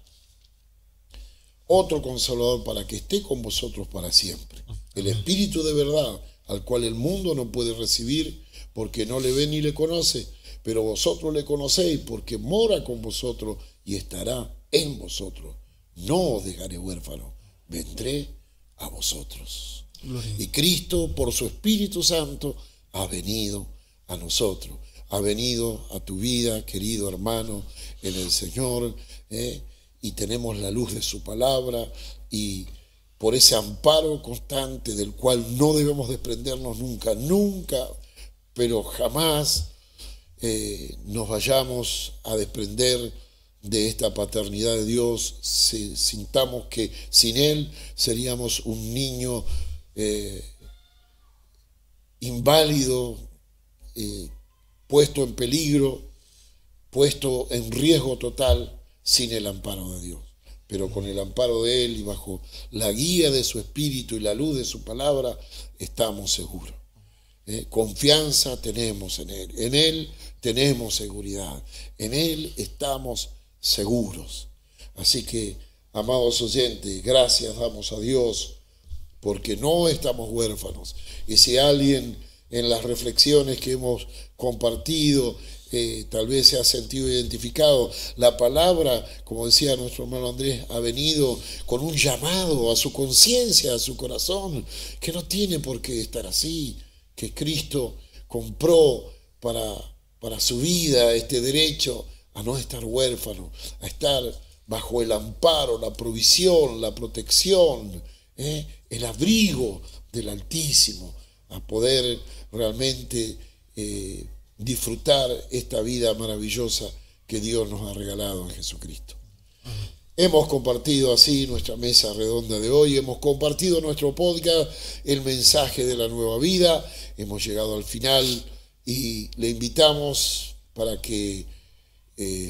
otro consolador para que esté con vosotros para siempre. El Espíritu de verdad, al cual el mundo no puede recibir porque no le ve ni le conoce, pero vosotros le conocéis porque mora con vosotros y estará en vosotros. No os dejaré huérfanos, vendré a vosotros. Gloria. Y Cristo, por su Espíritu Santo, ha venido a nosotros, ha venido a tu vida, querido hermano, en el Señor, y tenemos la luz de su palabra, y por ese amparo constante del cual no debemos desprendernos nunca, nunca, pero jamás nos vayamos a desprender de esta paternidad de Dios, sintamos que sin Él seríamos un niño inválido, puesto en peligro, puesto en riesgo total, sin el amparo de Dios. Pero con el amparo de Él y bajo la guía de su Espíritu y la luz de su palabra, estamos seguros. Confianza tenemos en Él tenemos seguridad, en Él estamos seguros. Así que, amados oyentes, gracias damos a Dios porque no estamos huérfanos. Y si alguien en las reflexiones que hemos compartido tal vez se ha sentido identificado, la palabra, como decía nuestro hermano Andrés, ha venido con un llamado a su conciencia, a su corazón, que no tiene por qué estar así, que Cristo compró para su vida este derecho a no estar huérfano, a estar bajo el amparo, la provisión, la protección, el abrigo del Altísimo, a poder realmente disfrutar esta vida maravillosa que Dios nos ha regalado en Jesucristo. Hemos compartido así nuestra mesa redonda de hoy, hemos compartido nuestro podcast, el mensaje de la nueva vida, hemos llegado al final y le invitamos para que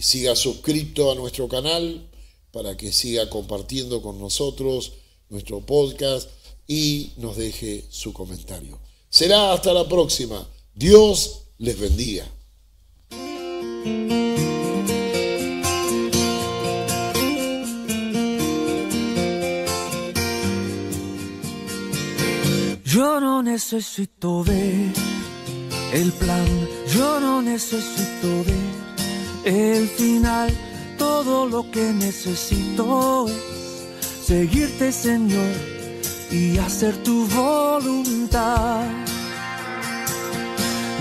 siga suscrito a nuestro canal, para que siga compartiendo con nosotros nuestro podcast y nos deje su comentario. Será hasta la próxima. Dios les bendiga. Yo no necesito ver el plan, yo no necesito ver el final. Todo lo que necesito es seguirte, Señor, y hacer tu voluntad.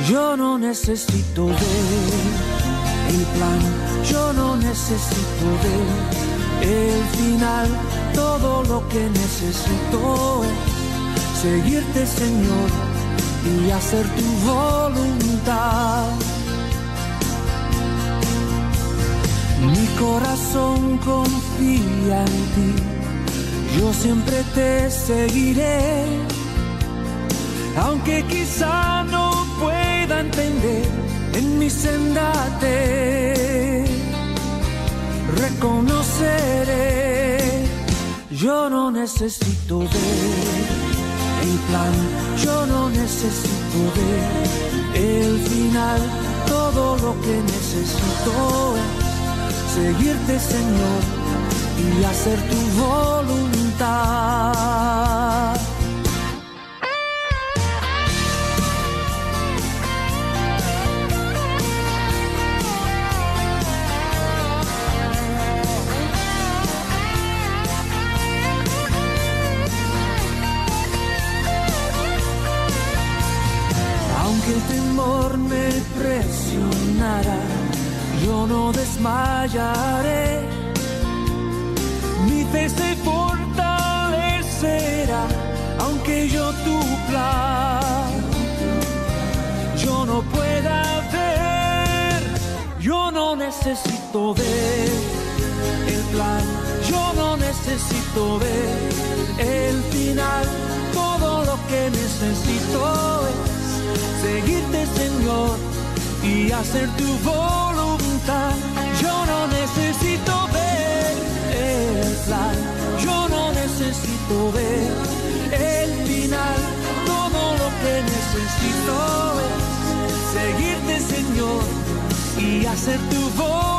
Yo no necesito ver el plan, yo no necesito ver el final. Todo lo que necesito es seguirte, Señor, y hacer tu voluntad. Mi corazón confía en ti, yo siempre te seguiré, aunque quizá no pueda entender en mi senda te reconoceré. Yo no necesito ver el plan, yo no necesito ver el final. Todo lo que necesito es seguirte, Señor, y hacer tu voluntad. Aunque el temor me presionara, yo no desmayaré. Mi fe se fortalecerá, aunque yo tu plan yo no pueda ver. Yo no necesito ver el plan, yo no necesito ver el final. Todo lo que necesito es seguirte, Señor, y hacer tu voluntad. Yo no necesito ver el plan, yo no necesito ver el final. Todo lo que necesito es seguirte, Señor, y hacer tu voluntad.